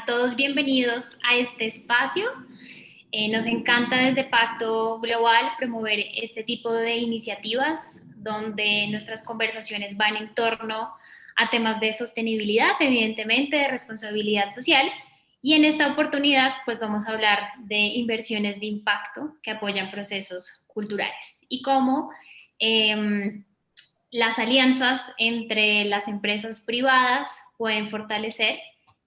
A todos bienvenidos a este espacio. Nos encanta desde Pacto Global promover este tipo de iniciativas donde nuestras conversaciones van en torno a temas de sostenibilidad, evidentemente, de responsabilidad social. Y en esta oportunidad, pues vamos a hablar de inversiones de impacto que apoyan procesos culturales y cómo las alianzas entre las empresas privadas pueden fortalecer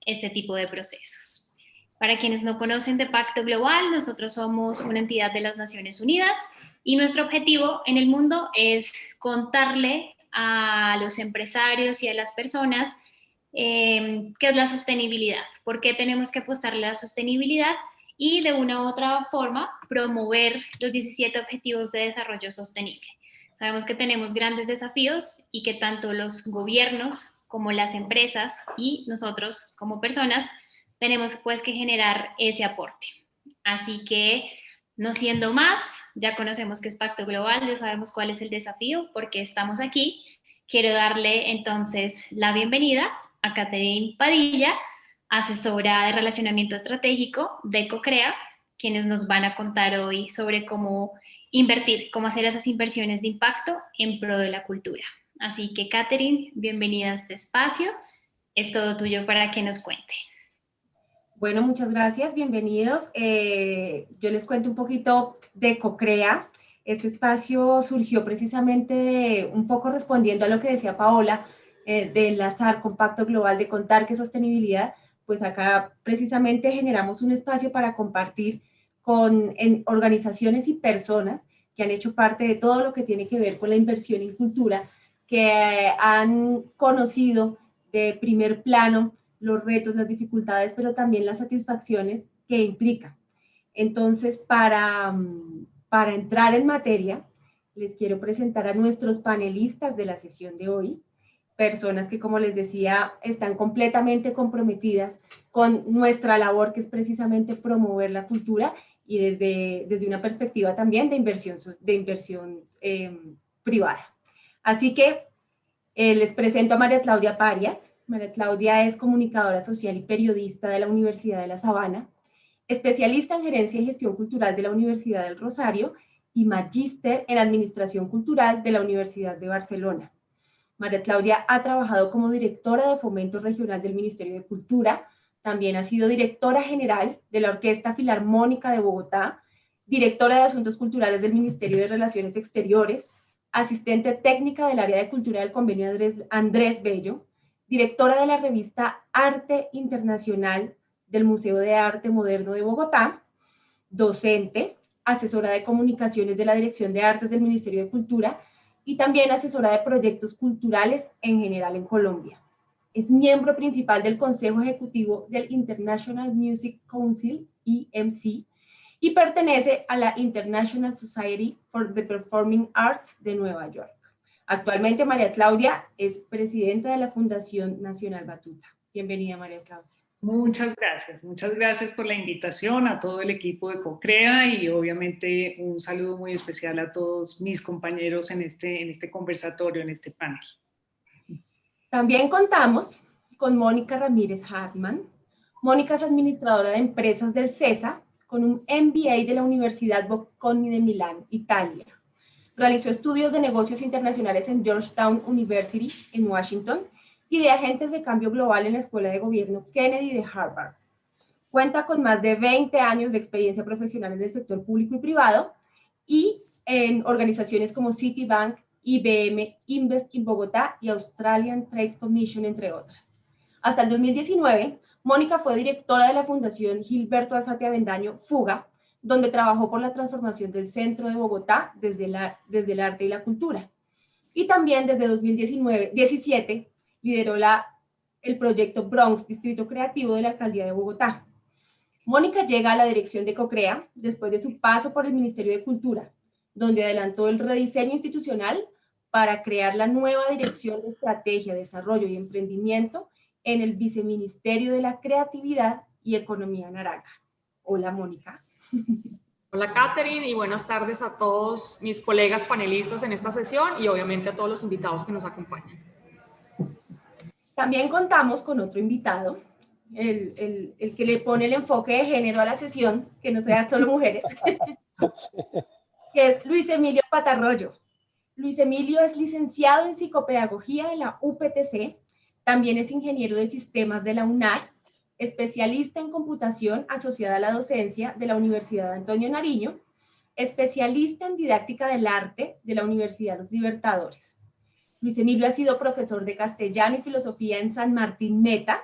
este tipo de procesos. Para quienes no conocen de Pacto Global, nosotros somos una entidad de las Naciones Unidas y nuestro objetivo en el mundo es contarle a los empresarios y a las personas qué es la sostenibilidad, por qué tenemos que apostarle a la sostenibilidad y de una u otra forma promover los 17 Objetivos de Desarrollo Sostenible. Sabemos que tenemos grandes desafíos y que tanto los gobiernos como las empresas y nosotros como personas tenemos pues que generar ese aporte. Así que, no siendo más, ya conocemos qué es Pacto Global, ya sabemos cuál es el desafío, por qué estamos aquí. Quiero darle entonces la bienvenida a Catherine Padilla, asesora de relacionamiento estratégico de CoCrea, quienes nos van a contar hoy sobre cómo invertir, cómo hacer esas inversiones de impacto en pro de la cultura. Así que, Catherine, bienvenida a este espacio. Es todo tuyo para que nos cuente. Bueno, muchas gracias, bienvenidos. Yo les cuento un poquito de CoCrea. Este espacio surgió precisamente un poco respondiendo a lo que decía Paola, de enlazar con Pacto Global, de contar que sostenibilidad, pues acá precisamente generamos un espacio para compartir con organizaciones y personas que han hecho parte de todo lo que tiene que ver con la inversión en cultura, que han conocido de primer plano los retos, las dificultades, pero también las satisfacciones que implica. Entonces, para entrar en materia, les quiero presentar a nuestros panelistas de la sesión de hoy, personas que, como les decía, están completamente comprometidas con nuestra labor, que es precisamente promover la cultura y desde una perspectiva también de inversión privada. Así que les presento a María Claudia Parias. María Claudia es comunicadora social y periodista de la Universidad de La Sabana, especialista en gerencia y gestión cultural de la Universidad del Rosario y magíster en administración cultural de la Universidad de Barcelona. María Claudia ha trabajado como directora de fomento regional del Ministerio de Cultura, también ha sido directora general de la Orquesta Filarmónica de Bogotá, directora de Asuntos Culturales del Ministerio de Relaciones Exteriores, asistente técnica del área de cultura del convenio Andrés Bello, directora de la revista Arte Internacional del Museo de Arte Moderno de Bogotá, docente, asesora de comunicaciones de la Dirección de Artes del Ministerio de Cultura y también asesora de proyectos culturales en general en Colombia. Es miembro principal del Consejo Ejecutivo del International Music Council, IMC, y pertenece a la International Society for the Performing Arts de Nueva York. Actualmente, María Claudia es presidenta de la Fundación Nacional Batuta. Bienvenida, María Claudia. Muchas gracias por la invitación a todo el equipo de CoCrea y obviamente un saludo muy especial a todos mis compañeros en este conversatorio, en este panel. También contamos con Mónica Ramírez Hartman. Mónica es administradora de empresas del CESA, con un MBA de la Universidad Bocconi de Milán, Italia. Realizó estudios de negocios internacionales en Georgetown University, en Washington, y de agentes de cambio global en la Escuela de Gobierno Kennedy de Harvard. Cuenta con más de 20 años de experiencia profesional en el sector público y privado y en organizaciones como Citibank, IBM, Invest in Bogotá y Australian Trade Commission, entre otras. Hasta el 2019, Mónica fue directora de la Fundación Gilberto Alzate Avendaño, FUGA, donde trabajó por la transformación del centro de Bogotá desde el arte y la cultura. Y también desde 2017 lideró el proyecto Bronx, Distrito Creativo de la Alcaldía de Bogotá. Mónica llega a la dirección de CoCrea después de su paso por el Ministerio de Cultura, donde adelantó el rediseño institucional para crear la nueva Dirección de Estrategia, Desarrollo y Emprendimiento en el Viceministerio de la Creatividad y Economía Naranja. Hola, Mónica. Hola, Catherine, y buenas tardes a todos mis colegas panelistas en esta sesión y obviamente a todos los invitados que nos acompañan. También contamos con otro invitado, el que le pone el enfoque de género a la sesión, que no sean solo mujeres, que es Luis Emilio Patarroyo. Luis Emilio es licenciado en psicopedagogía de la UPTC, también es ingeniero de sistemas de la UNAD, especialista en computación asociada a la docencia de la Universidad Antonio Nariño, especialista en didáctica del arte de la Universidad Los Libertadores. Luis Emilio ha sido profesor de castellano y filosofía en San Martín Meta,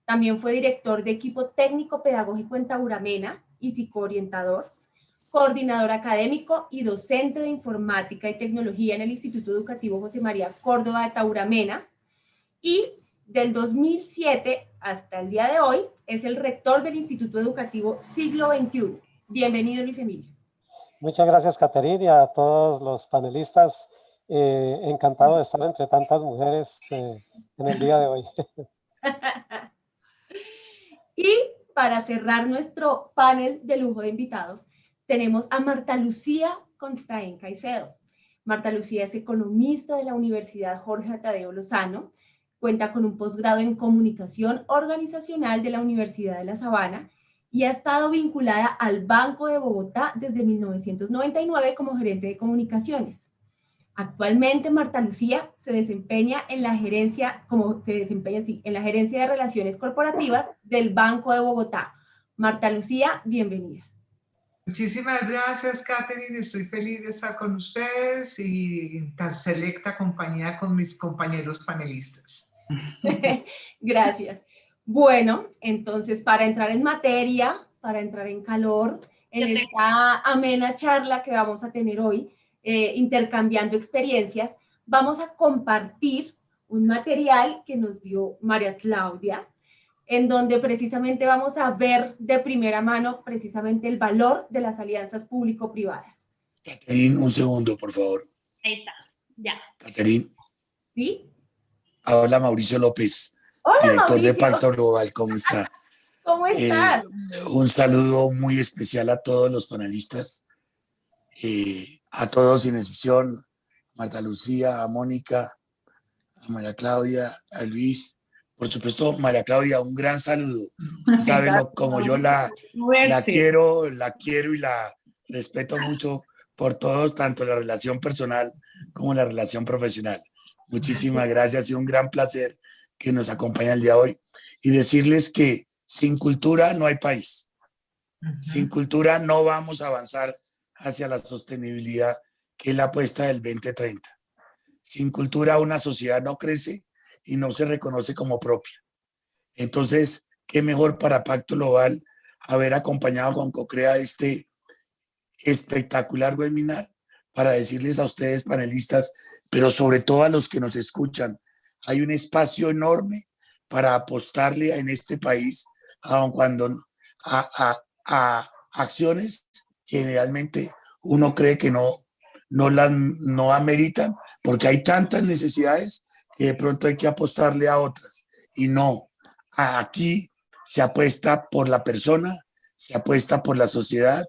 también fue director de equipo técnico pedagógico en Tauramena y psicoorientador, coordinador académico y docente de informática y tecnología en el Instituto Educativo José María Córdoba de Tauramena, y del 2007 hasta el día de hoy es el rector del Instituto Educativo Siglo XXI. Bienvenido, Luis Emilio. Muchas gracias, Caterine, y a todos los panelistas. Encantado de estar entre tantas mujeres en el día de hoy. Y para cerrar nuestro panel de lujo de invitados, tenemos a Marta Lucía Constaín Caicedo. Marta Lucía es economista de la Universidad Jorge Tadeo Lozano, cuenta con un posgrado en comunicación organizacional de la Universidad de La Sabana y ha estado vinculada al Banco de Bogotá desde 1999 como gerente de comunicaciones. Actualmente Marta Lucía se desempeña en la gerencia, en la gerencia de relaciones corporativas del Banco de Bogotá. Marta Lucía, bienvenida. Muchísimas gracias, Catherine. Estoy feliz de estar con ustedes y en tan selecta compañía con mis compañeros panelistas. Gracias. Bueno, entonces para entrar en materia, para entrar en calor, en esta amena charla que vamos a tener hoy, intercambiando experiencias, vamos a compartir un material que nos dio María Claudia, en donde precisamente vamos a ver de primera mano precisamente el valor de las alianzas público-privadas. Catherine, un segundo, por favor. Ahí está, ya. Catherine. ¿Sí? Hola, Mauricio López, Hola, director Mauricio. de Pacto Global. ¿Cómo está? ¿Cómo estás? Un saludo muy especial a todos los panelistas, a todos sin excepción, a Marta Lucía, a Mónica, a María Claudia, a Luis. Por supuesto, María Claudia, un gran saludo. Usted sabe como yo la quiero y la respeto mucho por todos, tanto la relación personal como la relación profesional. Muchísimas gracias y un gran placer que nos acompañe el día de hoy. Y decirles que sin cultura no hay país. Sin cultura no vamos a avanzar hacia la sostenibilidad, que es la apuesta del 2030. Sin cultura una sociedad no crece y no se reconoce como propia. Entonces, qué mejor para Pacto Global haber acompañado con CoCrea este espectacular webinar para decirles a ustedes, panelistas, pero sobre todo a los que nos escuchan, hay un espacio enorme para apostarle en este país, aun cuando a acciones generalmente uno cree que no ameritan, porque hay tantas necesidades que de pronto hay que apostarle a otras. Y no, aquí se apuesta por la persona, se apuesta por la sociedad,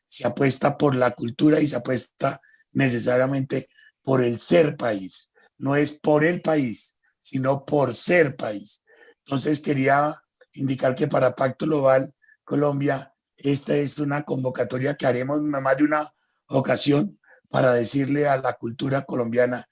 se apuesta por la cultura y se apuesta necesariamente por el ser país. No es por el país, sino por ser país. Entonces quería indicar que para Pacto Global Colombia, esta es una convocatoria que haremos más de una ocasión para decirle a la cultura colombiana,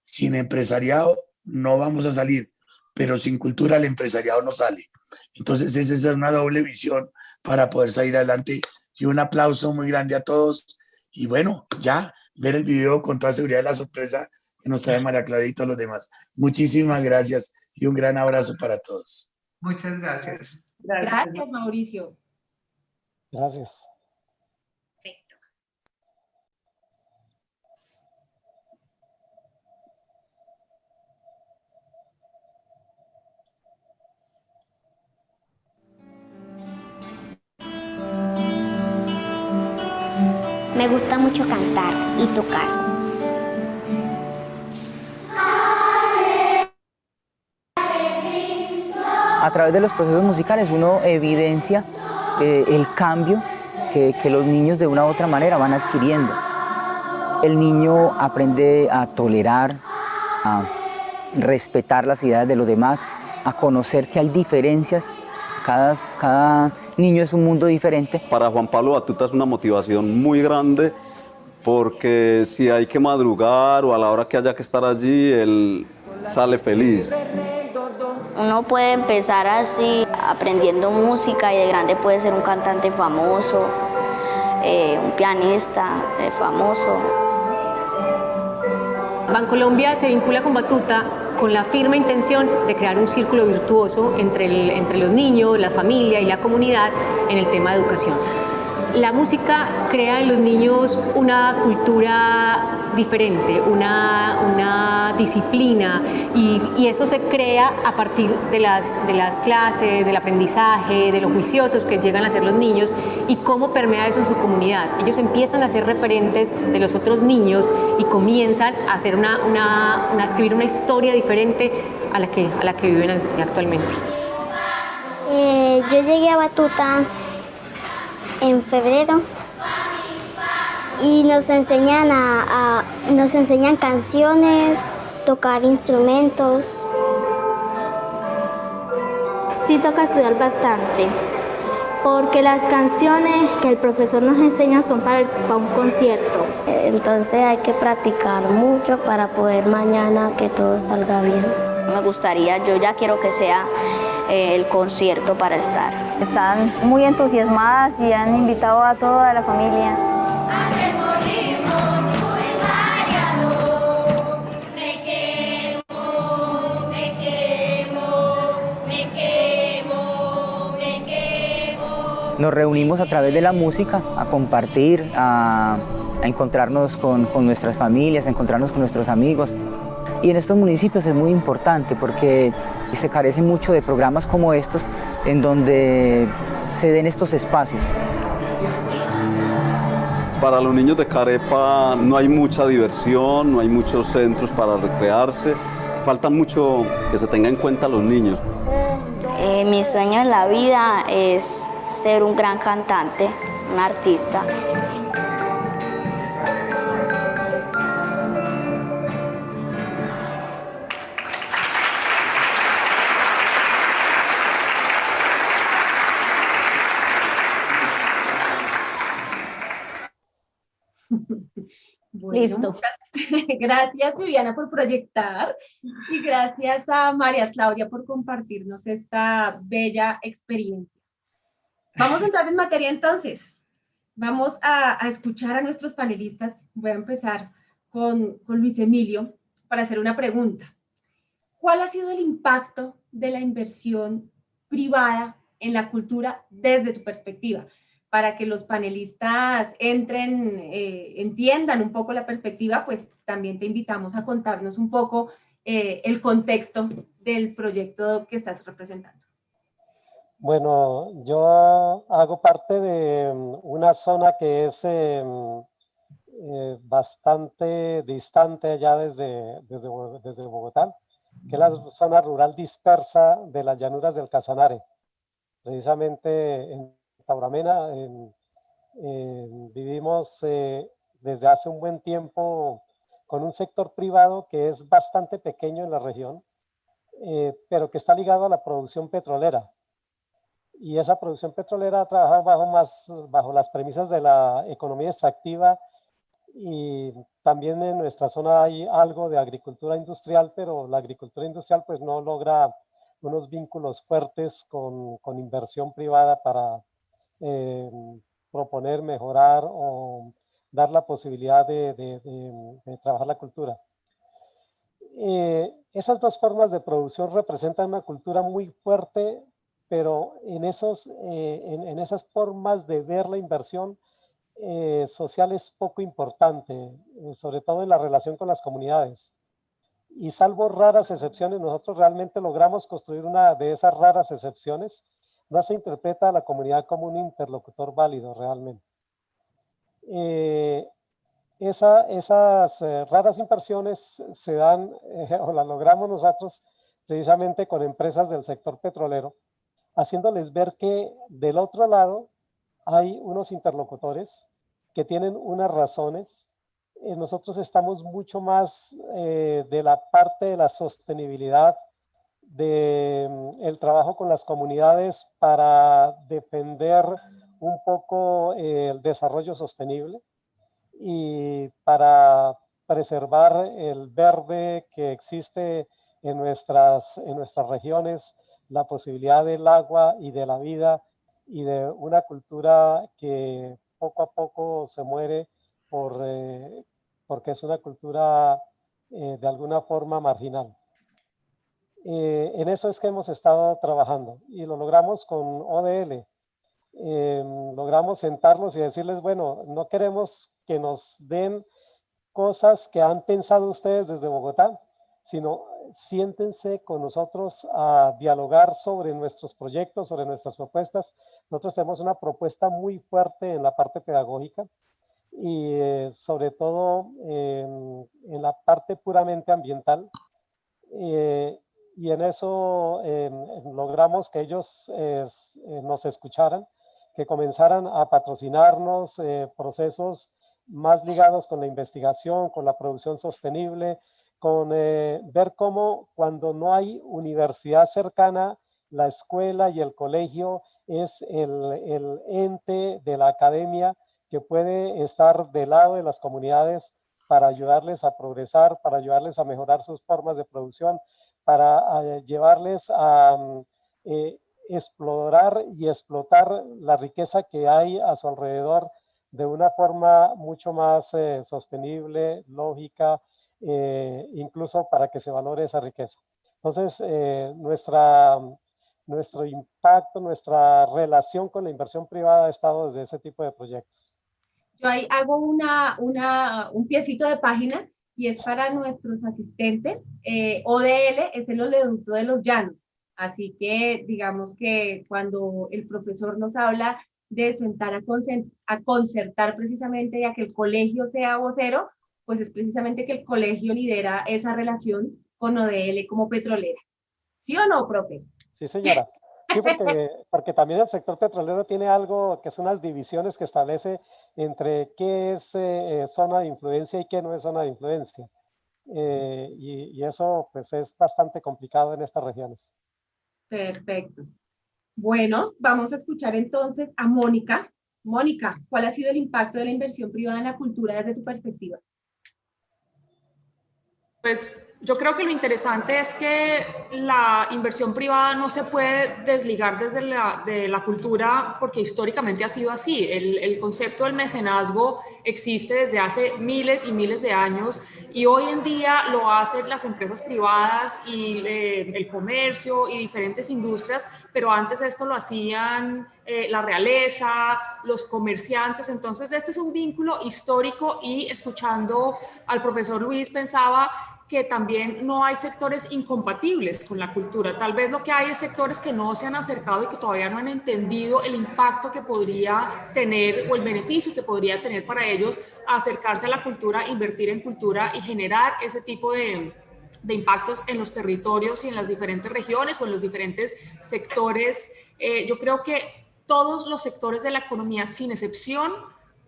sin empresariado no vamos a salir, pero sin cultura el empresariado no sale. Entonces esa es una doble visión para poder salir adelante. Y un aplauso muy grande a todos. Y bueno, ya ver el video con toda seguridad de la sorpresa que nos trae María Claudia y todos los demás. Muchísimas gracias y un gran abrazo para todos. Muchas gracias. Gracias, Mauricio. Gracias. Perfecto. Me gusta mucho cantar y tocar. A través de los procesos musicales uno evidencia el cambio que los niños de una u otra manera van adquiriendo. El niño aprende a tolerar, a respetar las ideas de los demás, a conocer que hay diferencias cada niño es un mundo diferente. Para Juan Pablo Batuta es una motivación muy grande, porque si hay que madrugar o a la hora que haya que estar allí, él sale feliz. Uno puede empezar así, aprendiendo música, y de grande puede ser un cantante famoso, un pianista famoso. Bancolombia se vincula con Batuta con la firme intención de crear un círculo virtuoso entre los niños, la familia y la comunidad en el tema de educación. La música crea en los niños una cultura diferente, una disciplina, y eso se crea a partir de las clases, del aprendizaje, de los juiciosos que llegan a ser los niños, y cómo permea eso en su comunidad. Ellos empiezan a ser referentes de los otros niños y comienzan a hacer a escribir una historia diferente a la que viven actualmente. Yo llegué a Batuta en febrero y nos enseñan nos enseñan canciones, tocar instrumentos. Sí toca estudiar bastante, porque las canciones que el profesor nos enseña son para un concierto. Entonces hay que practicar mucho para poder mañana que todo salga bien. Me gustaría, yo ya quiero que sea el concierto para estar. Están muy entusiasmadas y han invitado a toda la familia. Nos reunimos a través de la música a compartir, a encontrarnos con nuestras familias, a encontrarnos con nuestros amigos. Y en estos municipios es muy importante porque se carece mucho de programas como estos en donde se den estos espacios. Para los niños de Carepa no hay mucha diversión, no hay muchos centros para recrearse. Falta mucho que se tenga en cuenta a los niños. Mi sueño en la vida es ser un gran cantante, un artista. Bueno, Listo. Gracias, Viviana, por proyectar, y gracias a María Claudia por compartirnos esta bella experiencia. Vamos a entrar en materia entonces. Vamos a escuchar a nuestros panelistas. Voy a empezar con Luis Emilio para hacer una pregunta. ¿Cuál ha sido el impacto de la inversión privada en la cultura desde tu perspectiva? Para que los panelistas entiendan un poco la perspectiva, pues también te invitamos a contarnos un poco el contexto del proyecto que estás representando. Bueno, yo hago parte de una zona que es bastante distante allá desde Bogotá, que es la zona rural dispersa de las llanuras del Casanare. Precisamente en Tauramena vivimos desde hace un buen tiempo con un sector privado que es bastante pequeño en la región, pero que está ligado a la producción petrolera. Y esa producción petrolera ha trabajado bajo las premisas de la economía extractiva, y también en nuestra zona hay algo de agricultura industrial, pero la agricultura industrial pues no logra unos vínculos fuertes con inversión privada para proponer, mejorar o dar la posibilidad de trabajar la cultura. Esas dos formas de producción representan una cultura muy fuerte, pero en esas formas de ver la inversión social es poco importante, sobre todo en la relación con las comunidades. Y salvo raras excepciones, nosotros realmente logramos construir una de esas raras excepciones. No se interpreta a la comunidad como un interlocutor válido realmente. Esas raras inversiones se dan o las logramos nosotros precisamente con empresas del sector petrolero, haciéndoles ver que del otro lado hay unos interlocutores que tienen unas razones. Nosotros estamos mucho más de la parte de la sostenibilidad, el trabajo con las comunidades para defender un poco el desarrollo sostenible y para preservar el verde que existe en nuestras regiones, la posibilidad del agua y de la vida y de una cultura que poco a poco se muere porque es una cultura de alguna forma marginal. En eso es que hemos estado trabajando y lo logramos con ODL. Logramos sentarnos y decirles, bueno, no queremos que nos den cosas que han pensado ustedes desde Bogotá, sino siéntense con nosotros a dialogar sobre nuestros proyectos, sobre nuestras propuestas. Nosotros tenemos una propuesta muy fuerte en la parte pedagógica y sobre todo en la parte puramente ambiental. Y en eso logramos que ellos nos escucharan, que comenzaran a patrocinarnos procesos más ligados con la investigación, con la producción sostenible, con ver cómo cuando no hay universidad cercana, la escuela y el colegio es el ente de la academia que puede estar del lado de las comunidades para ayudarles a progresar, para ayudarles a mejorar sus formas de producción, para llevarles a explorar y explotar la riqueza que hay a su alrededor de una forma mucho más sostenible, lógica, incluso para que se valore esa riqueza. Entonces, nuestro impacto, nuestra relación con la inversión privada ha estado desde ese tipo de proyectos. Yo ahí hago un piecito de página y es para nuestros asistentes. ODL es el Oleoducto de los Llanos. Así que digamos que cuando el profesor nos habla de sentar a concertar precisamente y a que el colegio sea vocero, pues es precisamente que el colegio lidera esa relación con ODL como petrolera. ¿Sí o no, profe? Sí, señora. Sí, porque también el sector petrolero tiene algo que son unas divisiones que establece entre qué es zona de influencia y qué no es zona de influencia. Y eso pues es bastante complicado en estas regiones. Perfecto. Bueno, vamos a escuchar entonces a Mónica. Mónica, ¿cuál ha sido el impacto de la inversión privada en la cultura desde tu perspectiva? Pues yo creo que lo interesante es que la inversión privada no se puede desligar de la cultura porque históricamente ha sido así. El concepto del mecenazgo existe desde hace miles y miles de años y hoy en día lo hacen las empresas privadas y el comercio y diferentes industrias, pero antes esto lo hacían la realeza, los comerciantes. Entonces este es un vínculo histórico y escuchando al profesor Luis pensaba que también no hay sectores incompatibles con la cultura. Tal vez lo que hay es sectores que no se han acercado y que todavía no han entendido el impacto que podría tener o el beneficio que podría tener para ellos acercarse a la cultura, invertir en cultura y generar ese tipo de impactos en los territorios y en las diferentes regiones o en los diferentes sectores. Yo creo que todos los sectores de la economía, sin excepción,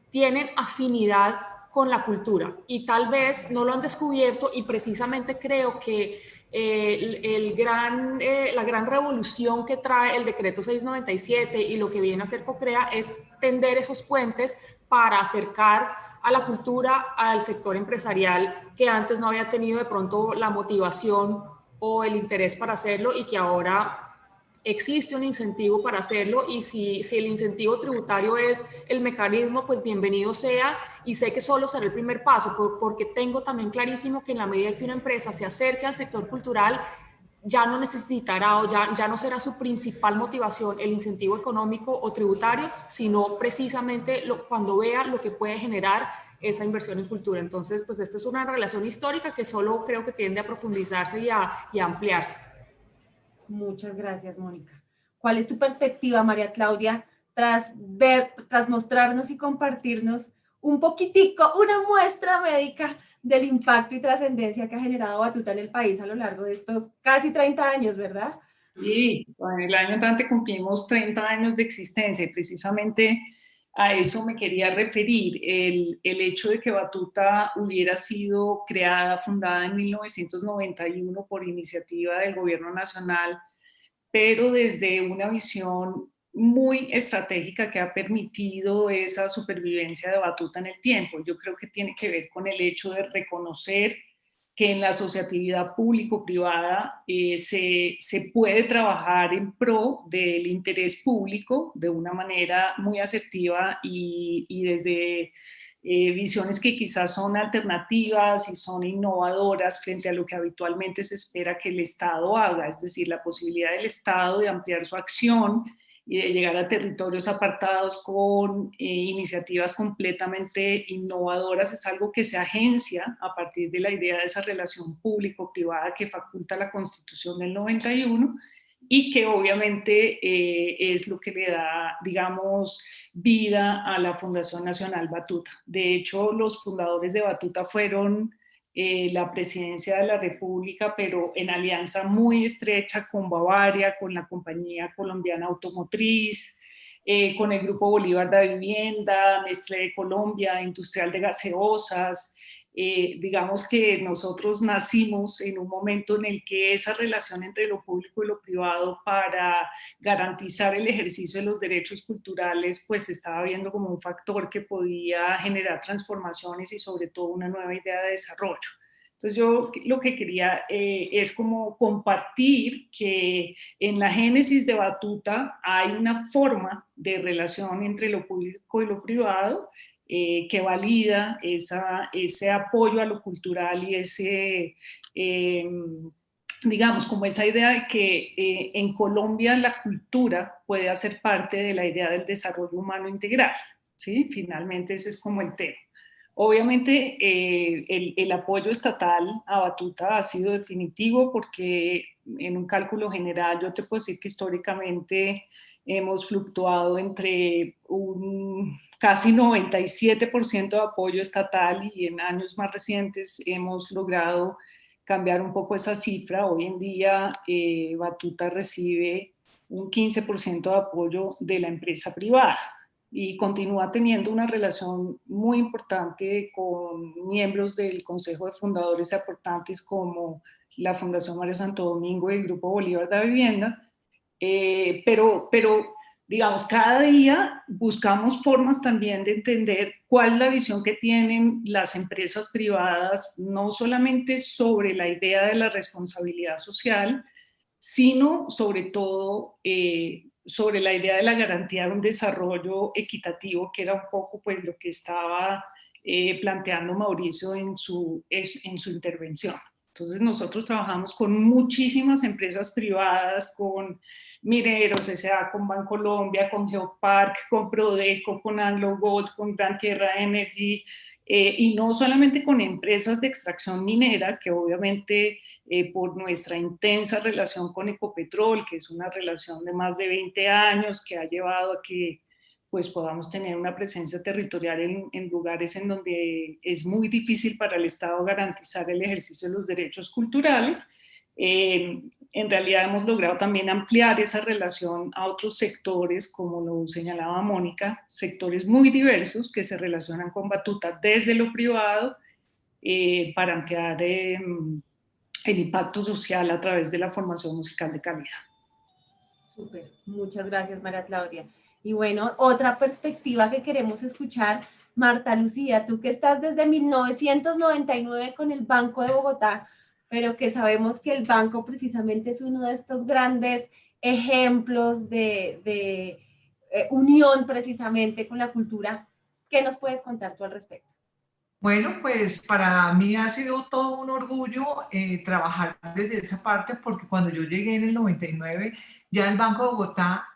tienen afinidad con la cultura y tal vez no lo han descubierto y precisamente creo que la gran revolución que trae el decreto 697 y lo que viene a hacer CoCrea es tender esos puentes para acercar a la cultura al sector empresarial que antes no había tenido de pronto la motivación o el interés para hacerlo y que ahora existe un incentivo para hacerlo y si el incentivo tributario es el mecanismo, pues bienvenido sea y sé que solo será el primer paso porque tengo también clarísimo que en la medida que una empresa se acerque al sector cultural ya no necesitará o ya no será su principal motivación el incentivo económico o tributario, sino precisamente cuando vea lo que puede generar esa inversión en cultura. Entonces, pues esta es una relación histórica que solo creo que tiende a profundizarse y a ampliarse. Muchas gracias, Mónica. ¿Cuál es tu perspectiva, María Claudia, tras mostrarnos y compartirnos un poquitico, una muestra médica del impacto y trascendencia que ha generado Batuta en el país a lo largo de estos casi 30 años, ¿verdad? Sí, el año entrante cumplimos 30 años de existencia y precisamente a eso me quería referir, el hecho de que Batuta hubiera sido creada, fundada en 1991 por iniciativa del gobierno nacional, pero desde una visión muy estratégica que ha permitido esa supervivencia de Batuta en el tiempo. Yo creo que tiene que ver con el hecho de reconocer que en la asociatividad público-privada se puede trabajar en pro del interés público de una manera muy asertiva y desde visiones que quizás son alternativas y son innovadoras frente a lo que habitualmente se espera que el Estado haga, es decir, la posibilidad del Estado de ampliar su acción y de llegar a territorios apartados con iniciativas completamente innovadoras, es algo que se agencia a partir de la idea de esa relación público-privada que faculta la Constitución del 91 y que obviamente es lo que le da, digamos, vida a la Fundación Nacional Batuta. De hecho, los fundadores de Batuta fueron la presidencia de la República, pero en alianza muy estrecha con Bavaria, con la Compañía Colombiana Automotriz, con el Grupo Bolívar de Vivienda, Nestlé de Colombia, Industrial de Gaseosas. Digamos que nosotros nacimos en un momento en el que esa relación entre lo público y lo privado para garantizar el ejercicio de los derechos culturales pues se estaba viendo como un factor que podía generar transformaciones y sobre todo una nueva idea de desarrollo. Entonces yo lo que quería es como compartir que en la génesis de Batuta hay una forma de relación entre lo público y lo privado que valida ese apoyo a lo cultural y ese, digamos, como esa idea de que en Colombia la cultura puede hacer parte de la idea del desarrollo humano integral, ¿sí? Finalmente ese es como el tema. Obviamente el apoyo estatal a Batuta ha sido definitivo porque en un cálculo general yo te puedo decir que históricamente hemos fluctuado entre un casi 97% de apoyo estatal y en años más recientes hemos logrado cambiar un poco esa cifra. Hoy en día Batuta recibe un 15% de apoyo de la empresa privada y continúa teniendo una relación muy importante con miembros del Consejo de Fundadores y Aportantes como la Fundación Mario Santo Domingo y el Grupo Bolívar de Vivienda, pero digamos, cada día buscamos formas también de entender cuál es la visión que tienen las empresas privadas, no solamente sobre la idea de la responsabilidad social, sino sobre todo sobre la idea de la garantía de un desarrollo equitativo, que era un poco pues lo que estaba planteando Mauricio en su intervención. Entonces nosotros trabajamos con muchísimas empresas privadas, con Mineros S.A., con Bancolombia, con Geopark, con Prodeco, con Anglo Gold, con Gran Tierra Energy, y no solamente con empresas de extracción minera, que obviamente por nuestra intensa relación con Ecopetrol, que es una relación de más de 20 años, que ha llevado a que pues podamos tener una presencia territorial en lugares en donde es muy difícil para el Estado garantizar el ejercicio de los derechos culturales. En realidad hemos logrado también ampliar esa relación a otros sectores, como lo señalaba Mónica, sectores muy diversos que se relacionan con Batuta desde lo privado para ampliar el impacto social a través de la formación musical de calidad. Súper, muchas gracias María Claudia. Y bueno, otra perspectiva que queremos escuchar, Marta Lucía, tú que estás desde 1999 con el Banco de Bogotá, pero que sabemos que el banco precisamente es uno de estos grandes ejemplos de unión precisamente con la cultura. ¿Qué nos puedes contar tú al respecto? Bueno, pues para mí ha sido todo un orgullo trabajar desde esa parte, porque cuando yo llegué en el 99, ya el Banco de Bogotá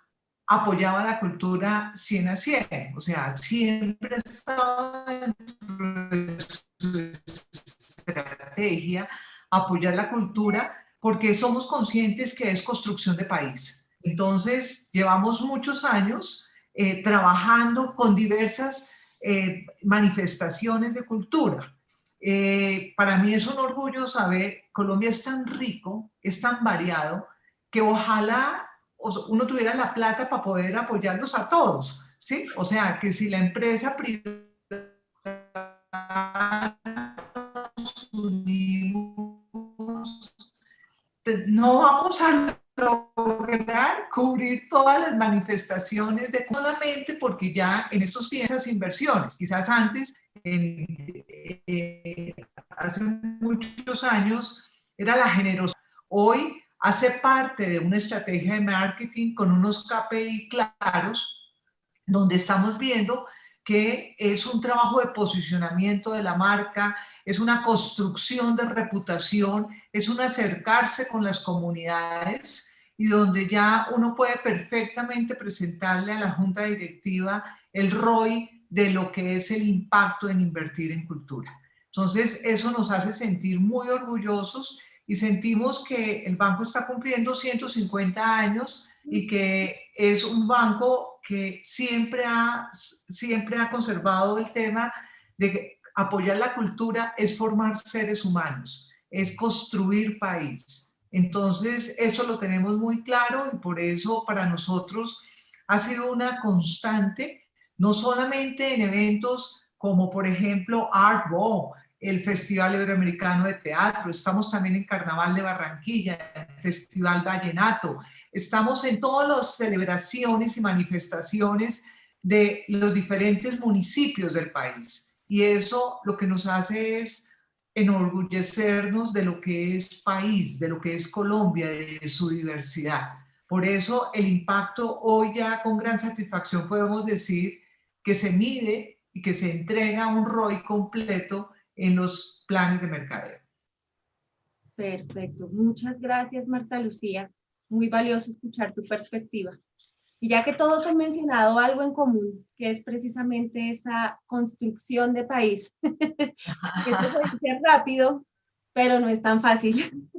apoyaba la cultura 100 a 100, o sea, siempre estaba dentro de su estrategia apoyar la cultura, porque somos conscientes que es construcción de país. Entonces, llevamos muchos años trabajando con diversas manifestaciones de cultura. Para mí es un orgullo saber, Colombia es tan rico, es tan variado, que ojalá uno tuviera la plata para poder apoyarlos a todos, ¿sí? O sea, que si la empresa privada nos unimos, no vamos a lograr cubrir todas las manifestaciones de solamente porque ya en estos tiempos esas inversiones, quizás antes, hace muchos años, era la generosidad. Hoy hace parte de una estrategia de marketing con unos KPI claros, donde estamos viendo que es un trabajo de posicionamiento de la marca, es una construcción de reputación, es un acercarse con las comunidades y donde ya uno puede perfectamente presentarle a la junta directiva el ROI de lo que es el impacto en invertir en cultura. Entonces, eso nos hace sentir muy orgullosos y sentimos que el banco está cumpliendo 150 años y que es un banco que siempre ha conservado el tema de que apoyar la cultura es formar seres humanos, es construir país. Entonces, eso lo tenemos muy claro y por eso para nosotros ha sido una constante, no solamente en eventos como por ejemplo Art Walk, el Festival Iberoamericano de Teatro, estamos también en Carnaval de Barranquilla, el Festival Vallenato, estamos en todas las celebraciones y manifestaciones de los diferentes municipios del país. Y eso lo que nos hace es enorgullecernos de lo que es país, de lo que es Colombia, de su diversidad. Por eso el impacto hoy ya con gran satisfacción podemos decir que se mide y que se entrega un ROI completo en los planes de mercadeo. Perfecto, muchas gracias Marta Lucía, muy valioso escuchar tu perspectiva. Y ya que todos han mencionado algo en común, que es precisamente esa construcción de país, eso puede ser rápido, pero no es tan fácil.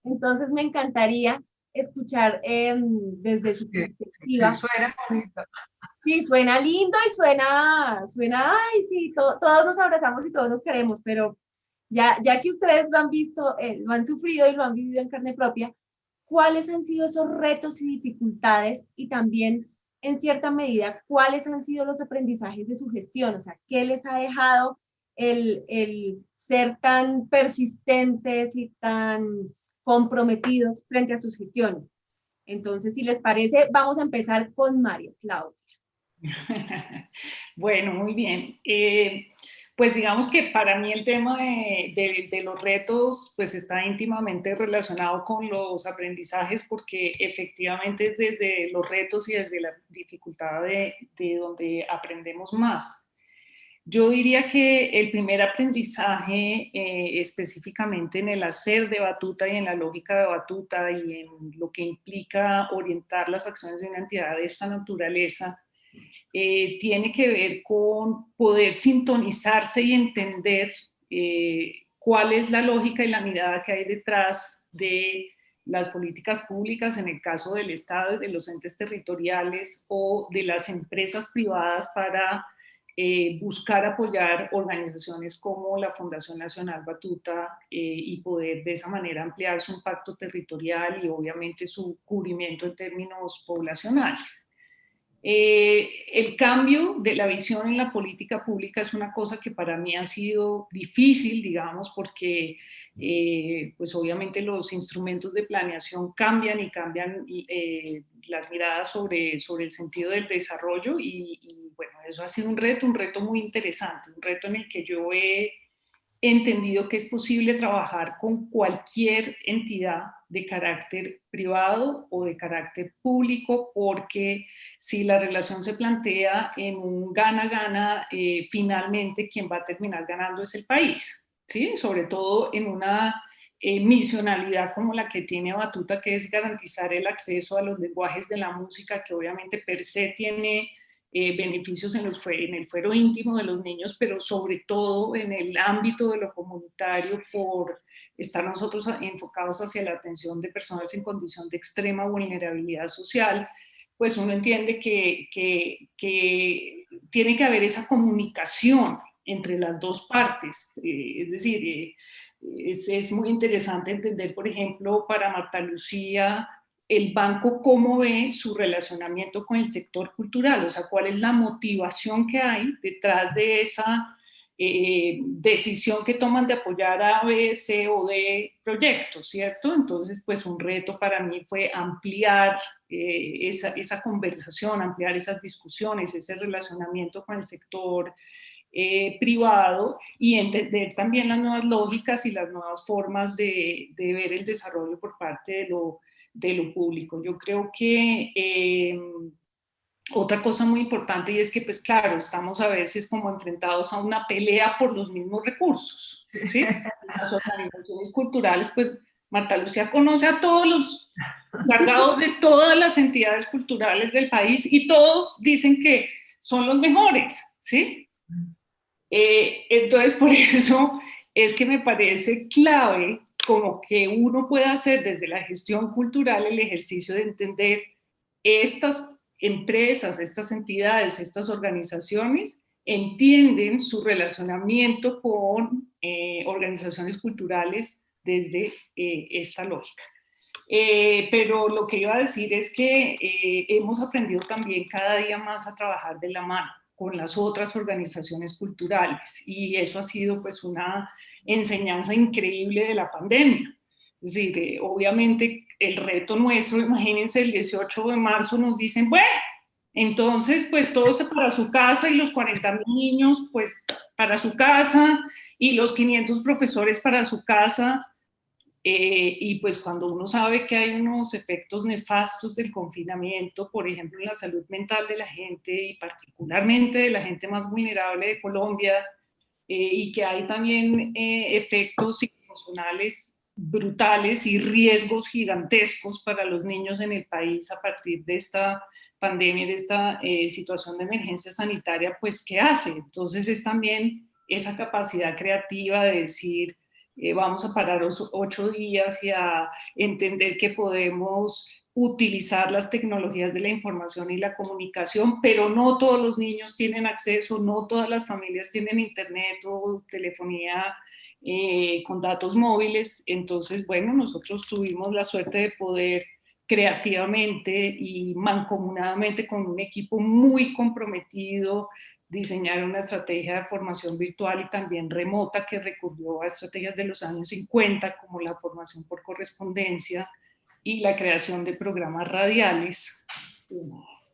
Entonces me encantaría escuchar desde su perspectiva. Sí, suena bonito. Sí, suena lindo y suena, ay, sí, todos nos abrazamos y todos nos queremos, pero ya que ustedes lo han visto, lo han sufrido y lo han vivido en carne propia, ¿cuáles han sido esos retos y dificultades? Y también, en cierta medida, ¿cuáles han sido los aprendizajes de su gestión? O sea, ¿qué les ha dejado el ser tan persistentes y tan comprometidos frente a sus gestiones? Entonces, si les parece, vamos a empezar con María Claudia. Bueno, muy bien. Pues digamos que para mí el tema de los retos pues está íntimamente relacionado con los aprendizajes porque efectivamente es desde los retos y desde la dificultad de donde aprendemos más. Yo diría que el primer aprendizaje específicamente en el hacer de Batuta y en la lógica de Batuta y en lo que implica orientar las acciones de una entidad de esta naturaleza tiene que ver con poder sintonizarse y entender cuál es la lógica y la mirada que hay detrás de las políticas públicas en el caso del Estado, de los entes territoriales o de las empresas privadas para buscar apoyar organizaciones como la Fundación Nacional Batuta y poder de esa manera ampliar su impacto territorial y obviamente su cubrimiento en términos poblacionales. El cambio de la visión en la política pública es una cosa que para mí ha sido difícil, digamos, porque pues obviamente los instrumentos de planeación cambian y cambian las miradas sobre el sentido del desarrollo y bueno, eso ha sido un reto muy interesante, un reto en el que yo he entendido que es posible trabajar con cualquier entidad de carácter privado o de carácter público, porque si la relación se plantea en un gana-gana, finalmente quien va a terminar ganando es el país, ¿sí? Sobre todo en una misionalidad como la que tiene Batuta, que es garantizar el acceso a los lenguajes de la música, que obviamente per se tiene beneficios en el fuero íntimo de los niños, pero sobre todo en el ámbito de lo comunitario por estar nosotros enfocados hacia la atención de personas en condición de extrema vulnerabilidad social, pues uno entiende que tiene que haber esa comunicación entre las dos partes, es decir, es muy interesante entender, por ejemplo, para Marta Lucía, el banco cómo ve su relacionamiento con el sector cultural, o sea, cuál es la motivación que hay detrás de esa decisión que toman de apoyar a B, C o D proyectos, ¿cierto? Entonces, pues un reto para mí fue ampliar esa conversación, ampliar esas discusiones, ese relacionamiento con el sector privado y entender también las nuevas lógicas y las nuevas formas de ver el desarrollo por parte de lo público. Yo creo que otra cosa muy importante y es que, pues claro, estamos a veces como enfrentados a una pelea por los mismos recursos, ¿sí? Las organizaciones culturales, pues Marta Lucía conoce a todos los encargados de todas las entidades culturales del país y todos dicen que son los mejores, ¿sí? Entonces, por eso es que me parece clave como que uno pueda hacer desde la gestión cultural el ejercicio de entender estas empresas, estas entidades, estas organizaciones entienden su relacionamiento con organizaciones culturales desde esta lógica. Pero lo que iba a decir es que hemos aprendido también cada día más a trabajar de la mano con las otras organizaciones culturales y eso ha sido pues una enseñanza increíble de la pandemia. Es decir, obviamente el reto nuestro, imagínense, el 18 de marzo nos dicen, bueno, entonces pues todos para su casa y los 40.000 niños pues para su casa y los 500 profesores para su casa. Y pues cuando uno sabe que hay unos efectos nefastos del confinamiento, por ejemplo, en la salud mental de la gente y particularmente de la gente más vulnerable de Colombia, y que hay también efectos psicoemocionales brutales y riesgos gigantescos para los niños en el país a partir de esta pandemia, de esta situación de emergencia sanitaria, pues ¿qué hace? Entonces es también esa capacidad creativa de decir, vamos a parar 8 días y a entender que podemos utilizar las tecnologías de la información y la comunicación, pero no todos los niños tienen acceso, no todas las familias tienen internet o telefonía con datos móviles. Entonces, bueno, nosotros tuvimos la suerte de poder creativamente y mancomunadamente con un equipo muy comprometido diseñar una estrategia de formación virtual y también remota que recurrió a estrategias de los años 50 como la formación por correspondencia y la creación de programas radiales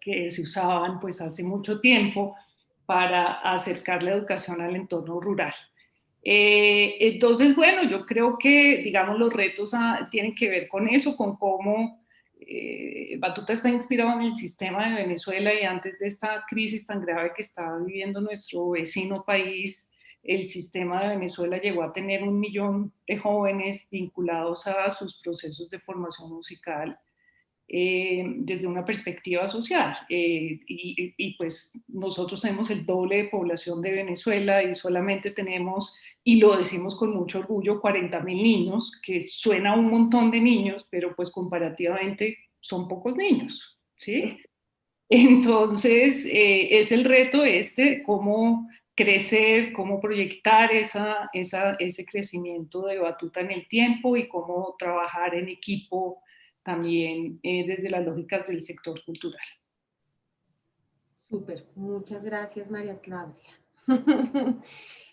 que se usaban pues hace mucho tiempo para acercar la educación al entorno rural. Entonces, bueno, yo creo que, digamos, los retos tienen que ver con eso, con cómo Batuta está inspirado en el sistema de Venezuela y antes de esta crisis tan grave que está viviendo nuestro vecino país, el sistema de Venezuela llegó a tener 1 millón de jóvenes vinculados a sus procesos de formación musical desde una perspectiva social. Y pues nosotros tenemos el doble de población de Venezuela y solamente tenemos, y lo decimos con mucho orgullo, 40.000 niños, que suena un montón de niños, pero pues comparativamente son pocos niños, ¿sí? Entonces, es el reto cómo crecer, cómo proyectar ese crecimiento de Batuta en el tiempo y cómo trabajar en equipo también desde las lógicas del sector cultural. Súper, muchas gracias María Claudia.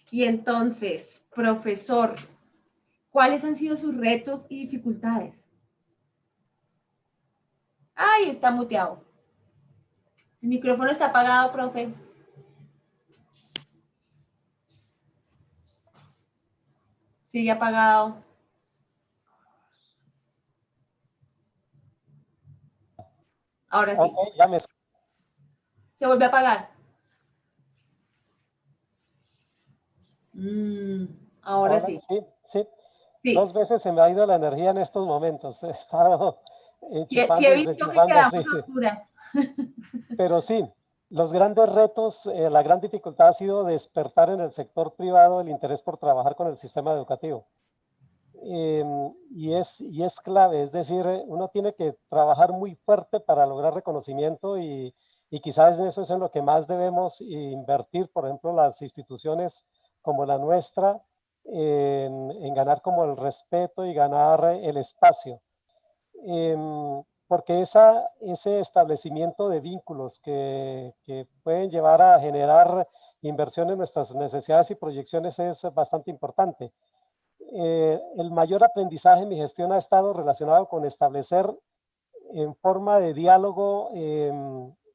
Y entonces, profesor, ¿cuáles han sido sus retos y dificultades? Ay, está muteado. El micrófono está apagado, profe. Sigue apagado. Ahora sí. Okay, ya me... Se vuelve a apagar. Ahora sí. Sí. 2 veces se me ha ido la energía en estos momentos. He estado enchufando, sí, he visto que quedamos oscuras. Pero sí, los grandes retos, la gran dificultad ha sido despertar en el sector privado el interés por trabajar con el sistema educativo. Y es clave, es decir, uno tiene que trabajar muy fuerte para lograr reconocimiento y quizás eso es en lo que más debemos invertir, por ejemplo, las instituciones como la nuestra, en ganar como el respeto y ganar el espacio. porque ese establecimiento de vínculos que pueden llevar a generar inversión en nuestras necesidades y proyecciones es bastante importante. El mayor aprendizaje en mi gestión ha estado relacionado con establecer en forma de diálogo